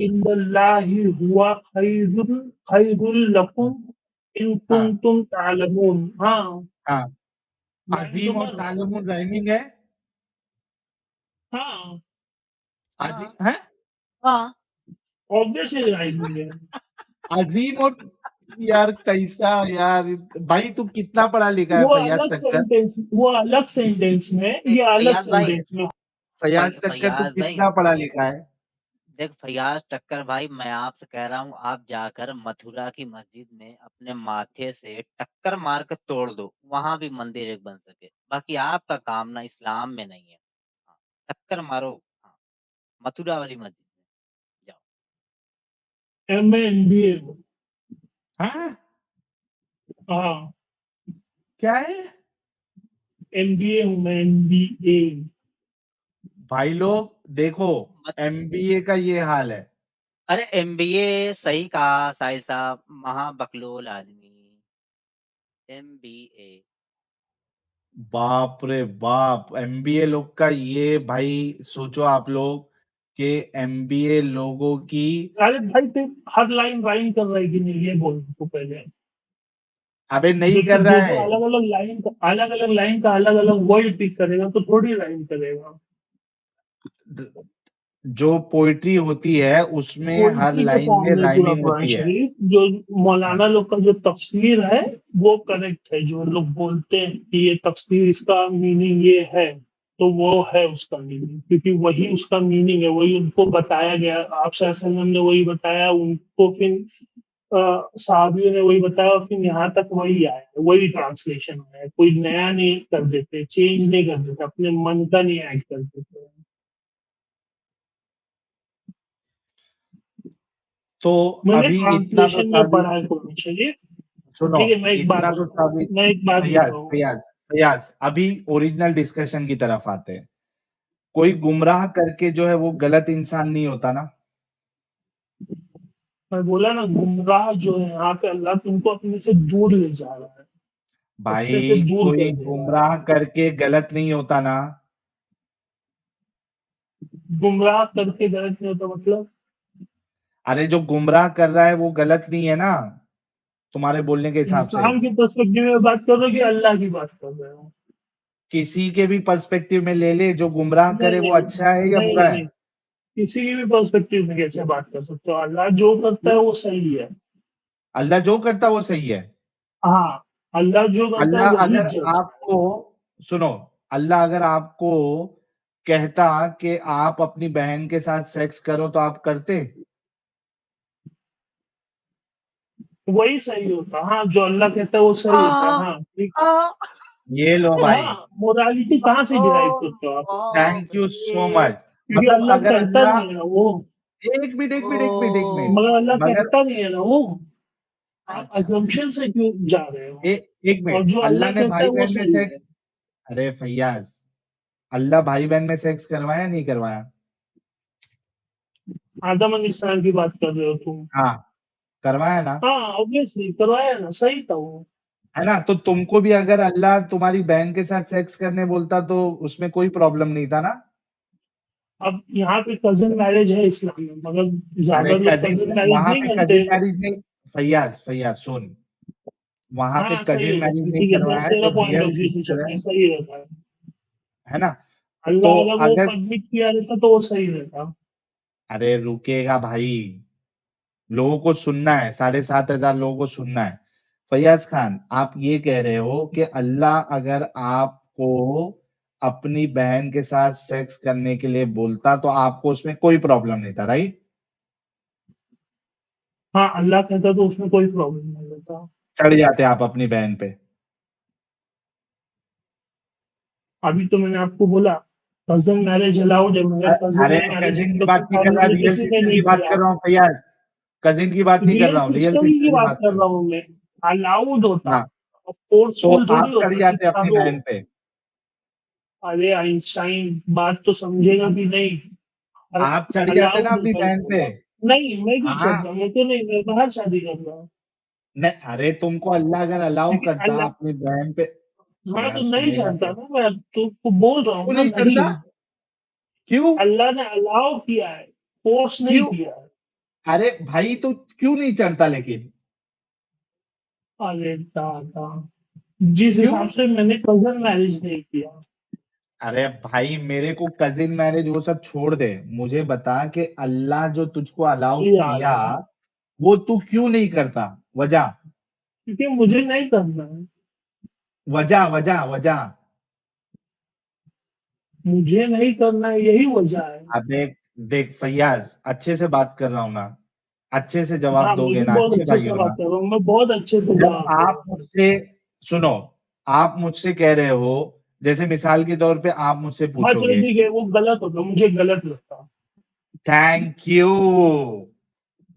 इंदल्लाहि हुआ खैरुल लकुम इन हाँ कुंतुम तालमून। हाँ, हाँ, लाइन तो अजीम और पढ़। तालमुन राइमिंग है। हाँ, अजीम हाँ है। हाँ। ऑब्वियसली राइमिंग है। अजीम और, यार कैसा यार, भाई तू कितना पढ़ा लिखा है फैयाज टक्कर? वो अलग सेंटेंस में, देख ये अलग फैयाज भाई, सेंटेंस में। फैयाज टक्कर तू फैयाज भाई, कितना पढ़ा लिखा है? देख फैयाज टक्कर भाई, मैं आपसे कह रहा हूँ आप जाकर मथुरा की मस्जिद में अपने माथे से टक्कर मार कर तोड़ दो, वहां भी मंदिर एक बन सके। बाकी आपका काम ना इस्लाम में नहीं है। हाँ, टक्कर मारो। हाँ, मथुरा वाली मस्जिद में जाओ। MA MBA। हाँ, हाँ, क्या है? MBA हूँ मैं, MBA। भाई लोग देखो, मत, एमबीए का ये हाल है। अरे एमबीए सही कहा साहिल साहब, महाबकलोल आदमी। एमबीए। बाप रे बाप, एमबीए लोग का ये, भाई सोचो आप लोग कि एमबीए लोगों की। अरे भाई तू हर लाइन राइम कर रहा है कि नहीं, ये बोल तू पहले। अबे नहीं जब तू कर रहा दो दो है। अलग अलग लाइन का अलग अलग वर्ड पिक करेगा तो थोड़ी राइम करेगा। जो पोइट्री होती है उसमें हर पोइट्री का लाइन में फॉर्म है पूरा राइमिंग कुरान होती है। शरीफ। जो हाँ, मौलाना लोग का जो तफसीर है वो करेक्ट है। जो लोग बोलते हैं कि ये तफसीर, इसका मीनिंग ये है, तो वो है उसका मीनिंग, क्योंकि वही उसका मीनिंग है, वही उनको बताया गया। आप सल्लल्लाहु अलैहि वसल्लम ने वही बताया उनको, फिर साहबियों ने वही बताया, और फिर यहाँ तक वही आया है, वही ट्रांसलेशन है। कोई नया नहीं कर देते, चेंज नहीं कर देते, अपने मन का नहीं ऐड कर देते। तो मैंने अभी इतना तो ट्रांसलेशन में साबित, पढ़ा है कुरान शरीफ। सुनो, ठीक है, मैं एक बात इतना तो बताऊँ साबित। मैं एक बात फैयाज बताऊँ फैयाज फैयाज, अभी ओरिजिनल डिस्कशन की तरफ आते हैं। कोई गुमराह करके जो है वो गलत इंसान नहीं होता ना? मैं बोला ना, गुमराह जो है यहाँ पे अल्लाह तुमको अपने से दूर ले जा रहा है, अपने से भाई दूर कोई कर दे रहा है। गुमराह करके गलत नहीं होता ना? गुमराह करके गलत नहीं होता मतलब? अरे जो गुमराह कर रहा है वो गलत नहीं है ना, तुम्हारे बोलने के हिसाब से? इंसान के पर्सपेक्टिव में बात कर रहे हो कि अल्लाह की बात कर रहे हो? किसी के भी पर्सपेक्टिव में ले ले, जो गुमराह नहीं करे वो नहीं अच्छा है या नहीं बुरा नहीं है? नहीं, किसी की भी पर्सपेक्टिव में कैसे बात कर सकते हो? अल्लाह जो करता है वो सही है। अल्लाह जो करता वो सही है। हाँ, अल्लाह जो करता है अल्लाह वही अगर जस्ट है। आपको, सुनो, अल्लाह अगर आपको कहता कि आप अपनी बहन के साथ सेक्स करो तो आप करते? वही सही होता। हाँ, जो अल्लाह कहता है वो सही होता है। हाँ ठीक। ये लो भाई, हाँ, मोरालिटी कहाँ से डिराइव करते हो आप? Thank you so much. क्योंकि मतलब अल्लाह अगर कहता अल्लाह, नहीं है ना वो। एक मिनट एक मिनट एक मिनट एक मिनट, मगर अल्लाह मगर कहता नहीं है ना वो। आप अच्छा, अजम्पशन से क्यों जा रहे हो? एक और मिनट, जो अल्लाह अल्लाह ने कहता है भाई वो बहन में सही है। सेक्स, अरे फैयाज, अल्लाह भाई बहन में सेक्स करवाया नहीं करवाया? आदम अलैहिस्सलाम की बात कर रहे हो तुम? हाँ, करवाया ना? हाँ, ऑब्वियसली करवाया ना, सही था वो। है ना? तो तुमको भी अगर अल्लाह तुम्हारी बहन के साथ सेक्स करने बोलता तो उसमें कोई प्रॉब्लम नहीं था ना? अब यहाँ पे कजिन मैरिज है इस्लाम में, मगर अरे ज्यादा लोग कजिन, कजिन मैरिज वहां नहीं पे करते। कजिन मैरिज नहीं, फैयाज फैयाज सुन, वहां पे हाँ सही कजिन है, मैरिज नहीं ठीक है, करवाया है, तेरा जो पॉइंट रियल ऑफ व्यू से सिस्टर चलते हैं, सही रहता है। है ना? अल्लाह तो अगर वो अगर परमिट किया रहता तो वो सही रहता। अरे रुकेगा भाई, लोगों को सुनना है, 7,500 लोगों को सुनना है। फैयाज खान, आप ये कह रहे हो कि अल्लाह अगर आपको अपनी बहन के साथ सेक्स करने के लिए बोलता तो आपको उसमें कोई प्रॉब्लम नहीं था, राइट? हाँ, अल्लाह कहता तो उसमें कोई प्रॉब्लम नहीं रहता। चढ़ जाते आप अपनी बहन पे। अभी तो मैंने आपको बोला कजन मैरिज अलाउड है, मगर कजन अरे मैरिज कजिन हम की लोग बात की नहीं कर रहा, फैमिली में रियल किसी ने सिस्टर की नहीं बात किया। कर रहा हूँ फैयाज। कजिन की बात नहीं कर रियल रहा हूँ, रियल सिस्टम की सिस्टर की बात बात कर कर रहा रहा हूँ मैं। अलाउड हूँ। होता, हाँ, तो फोर्सफुल थोड़ी आप चढ़ होता कि जाते अपनी करो। बहन पे। अरे आइंस्टाइन बात तो समझेगा भी नहीं। आप चढ़ जाते ना अलाउड अपनी होता बहन पे। है। नहीं, मैं क्यों हाँ, चलता, मैं तो नहीं, मैं बाहर शादी कर रहा हूँ। नहीं, अरे तुमको अल्लाह अगर अलाउ लेकिन करता अल्लाह, अपनी बहन पे। हाँ तो यार नहीं सुनेगा चाहता तो ना, मैं तो बोल रहा हूँ क्यों ना, नहीं नहीं। करता? क्यों? अल्लाह ने अलाउ किया है, फोर्स नहीं क्यों? किया है। अरे भाई तो क्यों नहीं चढ़ता लेकिन? अरे दादा, जिस क्यों? हिसाब से मैंने कजन मैरिज नहीं किया। अरे भाई मेरे को कजिन मैरिज वो सब छोड़ दे, मुझे बता कि अल्लाह जो तुझको अलाउ यार, किया वो तू क्यों नहीं करता? वजह, क्योंकि मुझे नहीं करना है। वजह, वजह, वजह। मुझे नहीं करना है, यही वजह है। अबे देख फैयाज, अच्छे से बात कर रहा हूं ना, अच्छे से हाँ, जवाब मैं दोगे भी ना, बहुत अच्छे अच्छे भाई से हो बात ना। कर रहा हूँ, मैं बहुत अच्छे से जब जवाब दे रहा आप हूँ। मुझसे सुनो, आप मुझसे कह रहे हो, जैसे मिसाल के तौर पे आप मुझसे हाँ चलो पूछोगे। ठीक है, वो गलत होगा, मुझे गलत लगता। Thank you.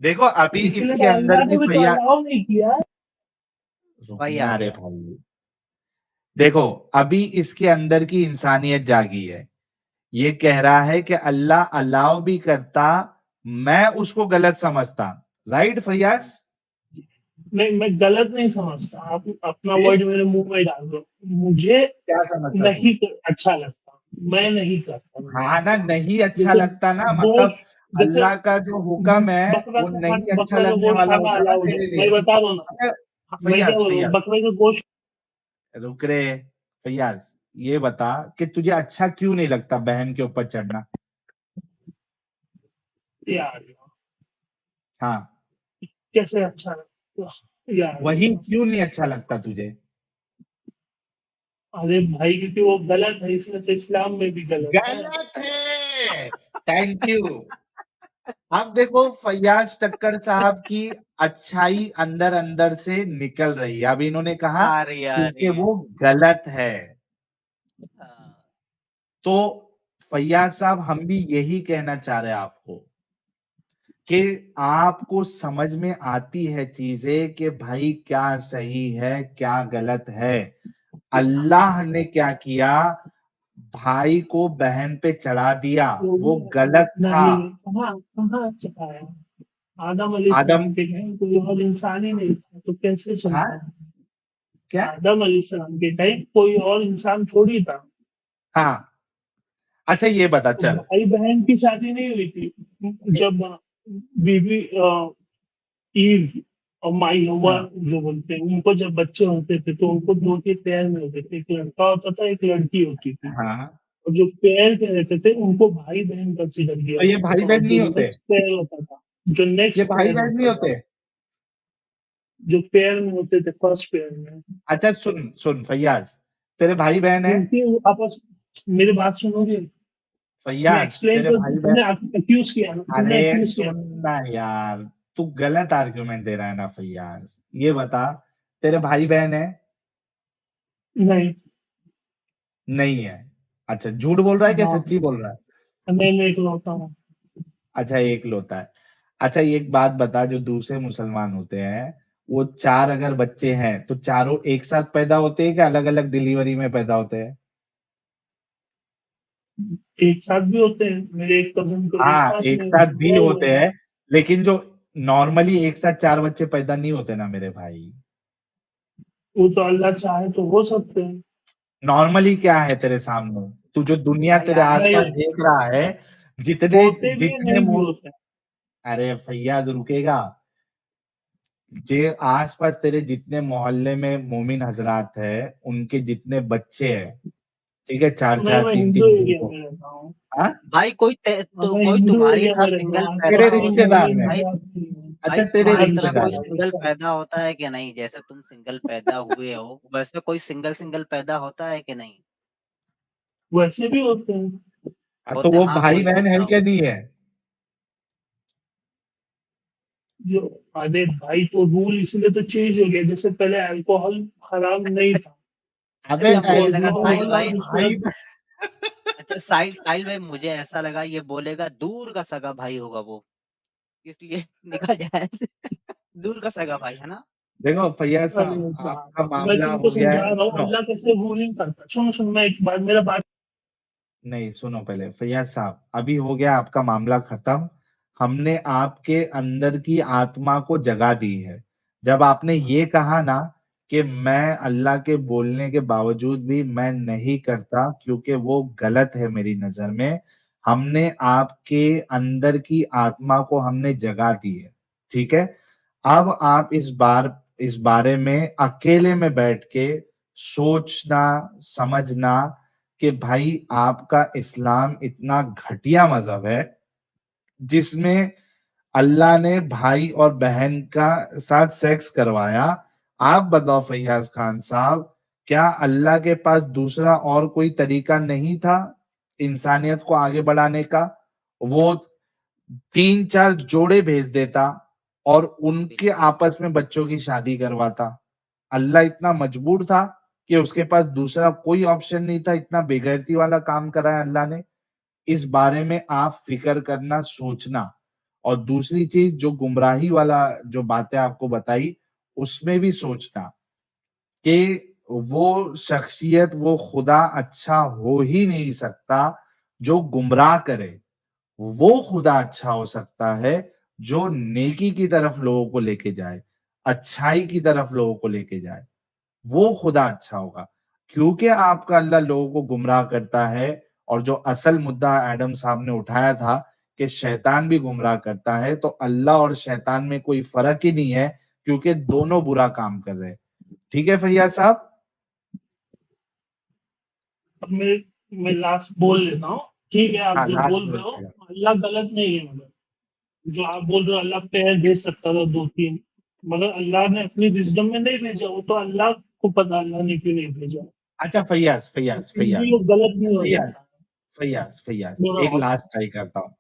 देखो अभी इसके इसलिए अंदर अल्लाह भी ने भी तो फैयाज, अलाउ नहीं किया। भाई आ रुकना रे गया। भाई। देखो अभी इसके अंदर की इंसानियत जागी है, ये कह रहा है कि अल्लाह अलाउ भी करता, मैं उसको गलत समझता। राइट फैयाज? नहीं, मैं गलत नहीं समझता, आप अपना फिर वर्ड मेरे मुंह में डाल दो। मुझे क्या समझता तू? नहीं अच्छा लगता, मैं नहीं करता। हाँ ना, नहीं अच्छा जैसे लगता ना, मतलब गोश्त, जैसे अल्लाह का जो हुक्म है बकरा वो का नहीं खाना, अच्छा बकरा का लगने गोश्त वाला खाना होता ना अलाउड है, तेरे मैं लिए। बता रहा हूँ ना। अच्छा मैं क्या फैयाज, बोल रहा हूँ, फैयाज बकरे का गोश्त। रुक रे। फैयाज ये बता कि तुझे अच्छा क्यों नहीं लगता बहन के ऊपर चढ़ना? यार, हाँ, कैसे अच्छा लगता यार। वही क्यों नहीं अच्छा लगता तुझे? अरे भाई, क्योंकि वो गलत है, इसलिए तो इस्लाम में भी गलत है। गलत है। Thank you. अब देखो फैयाज टक्कर साहब की अच्छाई अंदर अंदर से निकल रही है। अब इन्होंने कहा आ रही है, आ क्योंकि रही है। वो गलत है। हाँ। तो फैयाज साहब हम भी यही कहना चाह रहे हैं आपको कि आपको समझ में आती है चीजें कि भाई क्या सही है क्या गलत है। अल्लाह ने क्या किया, भाई को बहन पे चढ़ा दिया, वो वो गलत था। नहीं, कहाँ कहाँ चढ़ाया। आदम आदम, अलैहिस्सलाम के टाइम कोई और इंसान ही नहीं था, तो कैसे हाँ, चलता। क्या? आदम अलैहिस्सलाम के टाइम कोई और इंसान थोड़ी था। हाँ, अच्छा ये बता तो चल। भाई बहन की शादी नहीं हुई थी। जब बीबी ईव और माई हवा हाँ, जो बोलते हैं, उनको जब बच्चे होते थे तो उनको दो के पेयर में होते थे, एक लड़का होता था, एक लड़की होती थी। हाँ, और जो पेयर के रहते थे उनको भाई बहन कंसिडर किया तो ये जाता भाई था। और बहन जो नहीं होते? नेक्स्ट पेयर होता था, जो ये नेक्स्ट भाई पेयर बहन नहीं होता था, होते? जो पेयर में होते थे फर्स्ट पेयर में, अच्छा सुन सुन फैयाज, तेरे भाई बहन है? उनकी आपस, मेरी बात सुनोगे। मैं फैयाज एक्सप्लेन तेरे कर, भाई बहन। तुमने अक्यूज किया ना, तुमने अरे अक्यूज किया सुन ना यार, तू गलत आर्ग्यूमेंट दे रहा है ना फैयाज। ये बता, तेरे भाई बहन है? ना। नहीं। नहीं है? अच्छा झूठ बोल रहा है क्या हाँ, सच्ची बोल रहा है? मैं इकलौता हूँ। अच्छा एक लोता है। अच्छा एक बात बता, जो दूसरे मुसलमान होते हैं वो चार अगर बच्चे हैं तो चारों एक साथ पैदा होते हैं कि अलग अलग डिलीवरी में पैदा होते हैं? एक साथ भी होते हैं, मेरे एक कजन को एक हाँ साथ एक में साथ भी हुआ हुआ होते है। हैं, लेकिन जो नॉर्मली एक साथ चार बच्चे पैदा नहीं होते ना मेरे भाई। वो तो अल्लाह चाहे तो हो सकते हैं। नॉर्मली क्या है तेरे सामने, तू जो दुनिया भाई तेरे आ गया। आसपास नहीं, देख रहा है, जितने होते भी है, जितने नहीं भी होते हैं। अरे फैयाज रुकेगा। जे आसपास तेरे जितने मोहल्ले में मोमिन हजरात है, उनके जितने बच्चे हैं, ठीक है, 4 मैं 4 3 हिंदू 3 एरिया ग्रुप हो। में रहता हूँ। हाँ, भाई कोई तो मैं कोई हिंदू तुम्हारी एरिया तरह में रहता सिंगल हूँ, पैदा तेरे आसपास हो में रिश्तेदार मुस्लिम में। भाई जात नहीं है। अच्छा, भाई तेरे तुम्हारी तरह रिश्तेदार कोई में। सिंगल अच्छा, पैदा होता है कि नहीं? जैसे तुम सिंगल पैदा हुए हो वैसे कोई सिंगल पैदा होता है कि नहीं? वैसे भी होते हैं। तो होते वो हाँ, भाई कोई बहन है होता क्या हो। नहीं है? जो अरे भाई, तो रूल इसलिए तो चेंज हो गया, जैसे पहले अल्कोहल हराम नहीं था, अबे अच्छा तो मुझे लगा साहिल अल्कोहल भाई और भाई उसके अच्छा साहिल भाई मुझे ऐसा लगा ये बोलेगा दूर का सगा भाई होगा वो, इसलिए निकल जाए। दूर का सगा भाई है ना? देखो फैयाज अरे साहब, आपका यार, मैं मामला तुमको हो गया समझा है। रहा हूँ सुनो, अल्लाह कैसे रूल नहीं करता। सुनो सुनो, मैं एक बात, मेरा बात नहीं सुनो पहले फैयाज साहब, अभी हो गया आपका मामला खत्म। हमने आपके अंदर की आत्मा को जगा दी है। जब आपने ये कहा ना कि मैं अल्लाह के बोलने के बावजूद भी मैं नहीं करता क्योंकि वो गलत है मेरी नजर में, हमने आपके अंदर की आत्मा को हमने जगा दी है। ठीक है, अब आप इस बारे में अकेले में बैठ के सोचना, समझना कि भाई आपका इस्लाम इतना घटिया मजहब है जिसमें अल्लाह ने भाई और बहन का साथ सेक्स करवाया। आप बताओ फैयाज खान साहब, क्या अल्लाह के पास दूसरा और कोई तरीका नहीं था इंसानियत को आगे बढ़ाने का? वो 3 4 जोड़े भेज देता और उनके आपस में बच्चों की शादी करवाता। अल्लाह इतना मजबूर था कि उसके पास दूसरा कोई ऑप्शन नहीं था, इतना बेगैरती वाला काम करा है अल्लाह ने। इस बारे में आप फिक्र करना, सोचना। और दूसरी चीज, जो गुमराही वाला जो बातें आपको बताई, उसमें भी सोचना कि वो शख्सियत, वो खुदा अच्छा हो ही नहीं सकता जो गुमराह करे। वो खुदा अच्छा हो सकता है जो नेकी की तरफ लोगों को लेके जाए, अच्छाई की तरफ लोगों को लेके जाए। वो खुदा अच्छा होगा। क्योंकि आपका अल्लाह लोगों को गुमराह करता है, और जो असल मुद्दा एडम साहब ने उठाया था कि शैतान भी गुमराह करता है, तो अल्लाह और शैतान में कोई फर्क ही नहीं है क्योंकि दोनों बुरा काम कर रहे हैं। ठीक है फैयाज साहब? अब मैं लास्ट बोल लेता हूँ। ठीक है, आप हाँ, जो लास्ट बोल रहे हो बोलिएगा। अल्लाह गलत नहीं है, मगर जो आप बोल रहे हो अल्लाह पैर भेज सकता था 2 3, मगर अल्लाह ने अपनी विजडम में नहीं भेजा। वो तो अल्लाह को पता अल्लाह ने क्यों नहीं भेजा। अच्छा फैयाज तो फैयाज फिर भी फैयाज वो गलत नहीं हो फैयाज सकता। फैयाज फैयाज बोलो एक और लास्ट ट्राई करता हूँ।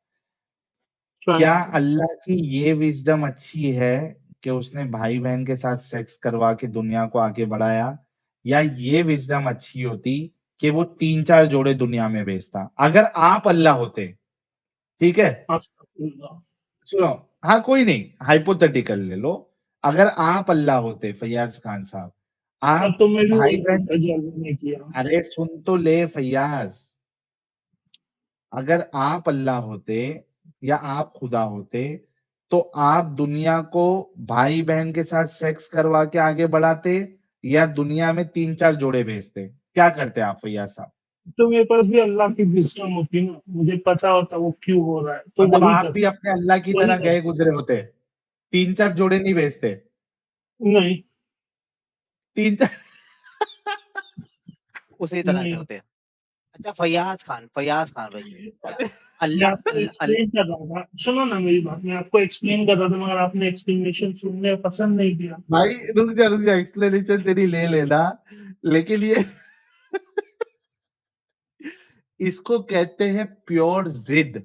ट्राई क्या करो। अल्लाह की ये विजडम अच्छी है कि उसने भाई बहन के साथ सेक्स करवा के दुनिया को आगे बढ़ाया, या ये विजडम अच्छी होती कि वो 3 4 जोड़े दुनिया में भेजता? अगर आप अल्लाह होते, ठीक है, अस्तगफिरुल्लाह। सुनो, हाँ कोई नहीं, हाइपोथेटिकल ले लो। अगर आप अल्लाह होते फैयाज खान साहब, तब आप तो मैं भी भाई वही बहन, करता जो अल्लाह ने किया। अरे सुन तो ले फैयाज, अगर आप अल्लाह होते या आप खुदा होते, तो आप दुनिया को भाई बहन के साथ सेक्स करवा के आगे बढ़ाते या दुनिया में 3 4 जोड़े भेजते? क्या करते आप फैयाज साहब? तो मेरे पास भी अल्लाह की विजडम होती ना, मुझे पता होता वो क्यों हो रहा है, तो मतलब वही आप भी करता। अपने अल्लाह की वही तरह गए करता। गुजरे होते, 3 4 जोड़े नहीं भेजते? नहीं 3 4 उसी तरह नहीं, करते हैं। अच्छा फैयाज खान भाई, क्या मैं अल्लाह आपको अल, अल, एक्सप्लेन कर रहा था, सुनो ना मेरी बात, मैं आपको एक्सप्लेन कर रहा था मगर आपने एक्सप्लेनेशन सुनने पसंद नहीं किया। भाई रुक जा, एक्सप्लेनेशन तेरी ले लेना, लेकिन ये इसको कहते हैं प्योर जिद।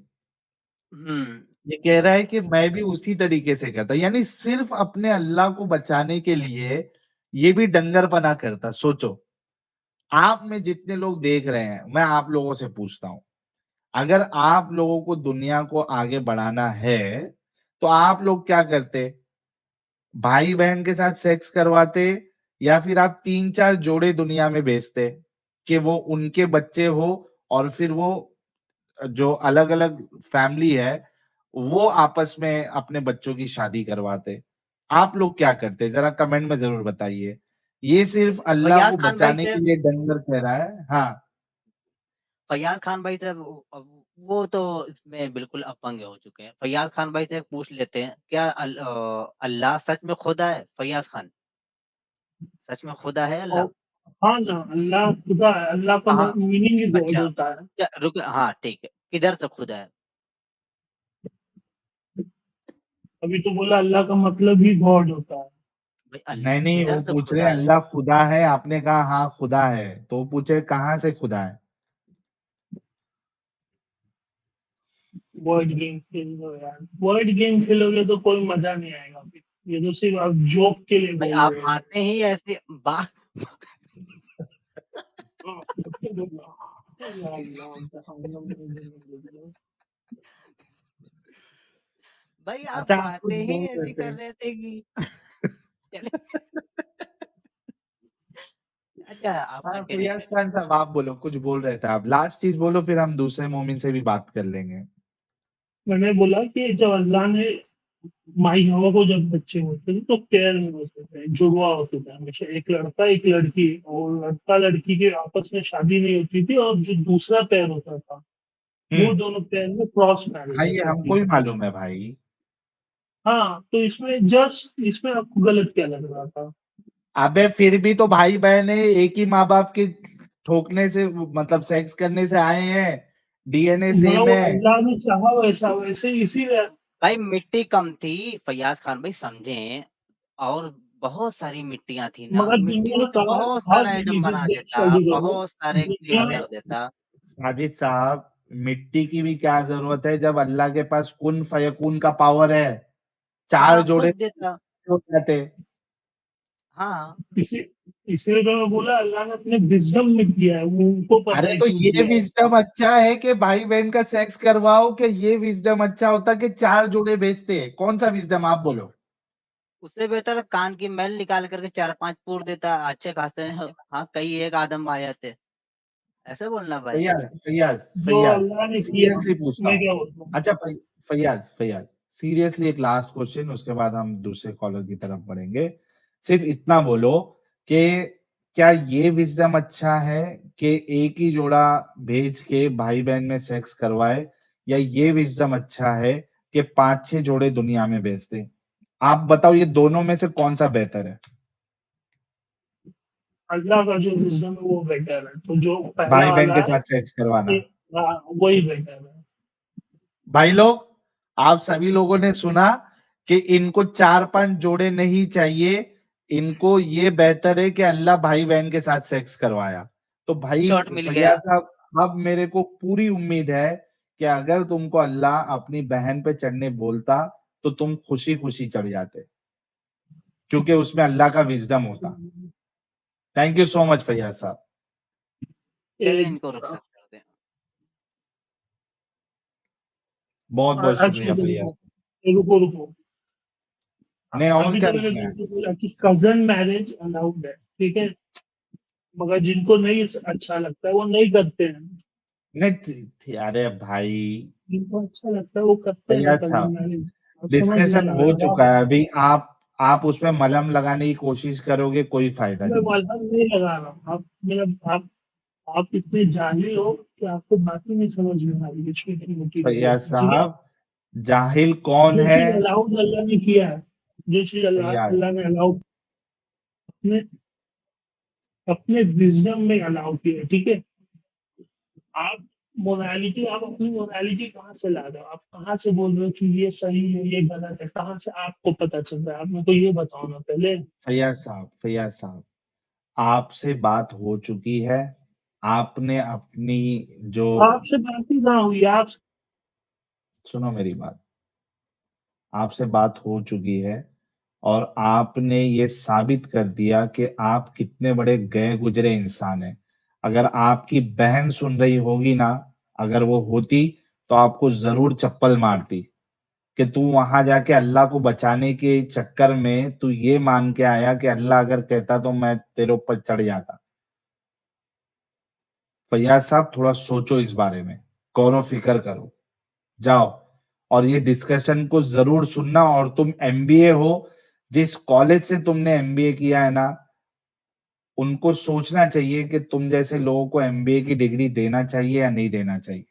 हम्म ये कह रहा है कि मैं भी उसी तरीके से करता, यानी सिर्फ अपने अल्लाह को बचाने के लिए ये भी डंगरपना करता। सोचो, आप में जितने लोग देख रहे हैं, मैं आप लोगों से पूछता हूं, अगर आप लोगों को दुनिया को आगे बढ़ाना है तो आप लोग क्या करते? भाई बहन के साथ सेक्स करवाते, या फिर आप 3 4 जोड़े दुनिया में भेजते कि वो उनके बच्चे हो, और फिर वो जो अलग अलग फैमिली है वो आपस में अपने बच्चों की शादी करवाते? आप लोग क्या करते? जरा कमेंट में जरूर बताइए। ये सिर्फ अल्लाह फैयाज को खान भाई बचाने से के लिए डंगर कह रहा है। हाँ, फैयाज खान भाई से वो तो इसमें बिल्कुल अपंग हो चुके हैं। फैयाज खान भाई से पूछ लेते हैं, क्या अल्लाह सच में खुदा है? फैयाज खान, सच में खुदा है और अल्लाह? हाँ ना, अल्लाह खुदा है, अल्लाह का हाँ, मीनिंग ही गॉड अच्छा, होता है। क्या रुक हाँ, ठीक है। किधर से खुदा है? अभी तो बोला अल्लाह का मतलब ही गॉड होता है। भाई नहीं नहीं, किधर वो से पूछ रहे खुदा हैं है? अल्लाह खुदा है, आपने कहा हाँ खुदा है, तो वो पूछे कहाँ से खुदा है। वर्ड गेम खेल लो यार, वर्ड गेम खेलोगे तो कोई मजा नहीं आएगा फिर। ये तो सिर्फ आप जोक के लिए भाई बोल आप रहे हो। आते ही ऐसे बात हाँ, सबसे बोला। अल्लाह, अल्लाह, जहाँ भाई आप अच्छा, आप कुछ बातें ही बोल रहे ऐसी कर थे। रहे थे कि चले अच्छा आप हाँ, कंटिन्यू फैयाज करिए। खान साहब आप बोलो, कुछ बोल रहे थे आप, लास्ट चीज बोलो, फिर हम दूसरे मोमिन से भी बात कर लेंगे। मैंने बोला कि जब अल्लाह ने माई हवा को जब बच्चे होते थे तो पेयर में होते थे, जुड़वा होते थे हमेशा, एक लड़का एक लड़की, और लड़का लड़की के आपस में शादी नहीं होती थी, और जो दूसरा पेयर होता था वो हम्म। दोनों पेयर में क्रॉस हाँ, मैरिजेस ये होती हमको ही थी। मालूम है भाई। हाँ, तो इसमें जस्ट इसमें आपको गलत क्या लग रहा था? अबे फिर भी तो भाई बहन है, एक ही माँ बाप के ठोकने से, मतलब सेक्स करने से आए हैं, डीएनए बोला सेम वो है। अल्लाह ने चाहा वैसा, वैसे इसीलिए। भाई मिट्टी कम थी, फैयाज खान भाई समझें, और बहुत सारी मिट्टियाँ थी ना, मगर मिट्टी दुनिया में ने से कहा, बहुत हर सारा आइटम रिलीजन बना से देता, स्टडी करो, बहुत सारे दुनिया क्रिएट कर देता। साजिद साहब, मिट्टी की भी क्या जरूरत है जब अल्लाह के पास कुन फयकून का पावर है, चार हाँ, खुद जोड़े देता। हो जाते। हाँ, इसी इसीलिए तो मैं बोला अल्लाह ने अपने विजडम में किया है, वो उनको पता अरे है तो क्यों ये किया है ऐसा। विजडम अच्छा है कि भाई बहन का सेक्स करवाओ, कि ये विजडम अच्छा होता कि चार जोड़े भेजते? कौन सा विजडम आप बोलो? उससे बेहतर कान की मैल निकाल करके 4-5 पूर देता, अच्छे खासे हाँ, कई एक आदम आ जाते। ऐसे बोलना भाई। फैयाज फैयाज जो फैयाज, अल्लाह ने किया, सीरियसली पूछता मैं हूँ। क्या बोलता हूँ। अच्छा फैयाज फैयाज, सीरियसली एक लास्ट क्वेश्चन, उसके बाद हम दूसरे कॉलर की तरफ बढ़ेंगे। सिर्फ इतना बोलो कि क्या ये विजडम अच्छा है कि एक ही जोड़ा भेज के भाई बहन में सेक्स करवाए, या ये विजडम अच्छा है कि 5-6 जोड़े दुनिया में भेज दे? आप बताओ, ये दोनों में से कौन सा बेहतर है? अल्लाह का जो विजडम है वो बेटर है, तो जो पहला भाई बहन वाला के है साथ सेक्स करवाना। ये, हाँ, वही बेटर है। भाई लोग, आप सभी लोगों ने सुना कि इनको 4-5 जोड़े नहीं चाहिए, इनको ये बेहतर है कि अल्लाह भाई बहन के साथ सेक्स करवाया। तो भाई शॉट मिल गया। फैयाज साहब, अब मेरे को पूरी उम्मीद है कि अगर तुमको अल्लाह अपनी बहन पे चढ़ने बोलता तो तुम खुशी खुशी चढ़ जाते, क्योंकि उसमें अल्लाह का विजडम होता। Thank you so much Faiyaz साहब, चलिए एक इनको रुखसत कर दें। बहुत बहुत अच्छा शुक्रिया तो फैयाज। रुको रुको। नहीं, और अभी क्या तो मैंने बोलना है? तुमको बोला कि कजन मैरिज अलाउड है, ठीक है, मगर जिनको नहीं अच्छा लगता है वो नहीं करते हैं, नहीं अरे भाई जिनको अच्छा लगता है वो करते हैं फैयाज कजन साहब, मैरिज। आप समझ डिस्कशन लेना हो मेरी चुका बात। है अभी। आप उसमें मलहम लगाने की कोशिश करोगे, कोई फायदा मैं नहीं है। मलहम नहीं लगा रहा हूँ, आप मेरा आप इतने जाहिल हो कि आपको बातें नहीं समझ में आ रही है, छोटी मोटी फैयाज बातें, ठीक है। साहब, जाहिल कौन जो है? चीज अलाउड अल्लाह ने किया है, जो चीज अल्लाह फैयाज, अल्लाह ने अलाउ अपने अपने विजडम में अलाउ किया है, ठीक है। आप मोरालिटी, आप अपनी मोरालिटी कहाँ से ला रहे हो? आप कहाँ से बोल रहे हो कि ये सही है ये गलत है? कहाँ से आपको पता चल रहा है? आप मेरे को ये बताओ ना पहले। फैयाज साहब, आपसे बात हो चुकी है। आपने अपनी जो, आपसे बात ही कहाँ हुई? आप सुनो मेरी बात, आपसे बात हो चुकी है, और आपने ये साबित कर दिया कि आप कितने बड़े गए गुजरे इंसान हैं। अगर आपकी बहन सुन रही होगी ना, अगर वो होती, तो आपको जरूर चप्पल मारती कि तू वहां जाके अल्लाह को बचाने के चक्कर में तू ये मान के आया कि अल्लाह अगर कहता तो मैं तेरे ऊपर चढ़ जाता। फैयाज साहब, थोड़ा सोचो इस बारे में, गौर फिक्र करो, जाओ और ये डिस्कशन को जरूर सुनना। और तुम एमबीए हो, जिस कॉलेज से तुमने एमबीए किया है ना, उनको सोचना चाहिए कि तुम जैसे लोगों को एमबीए की डिग्री देना चाहिए या नहीं देना चाहिए।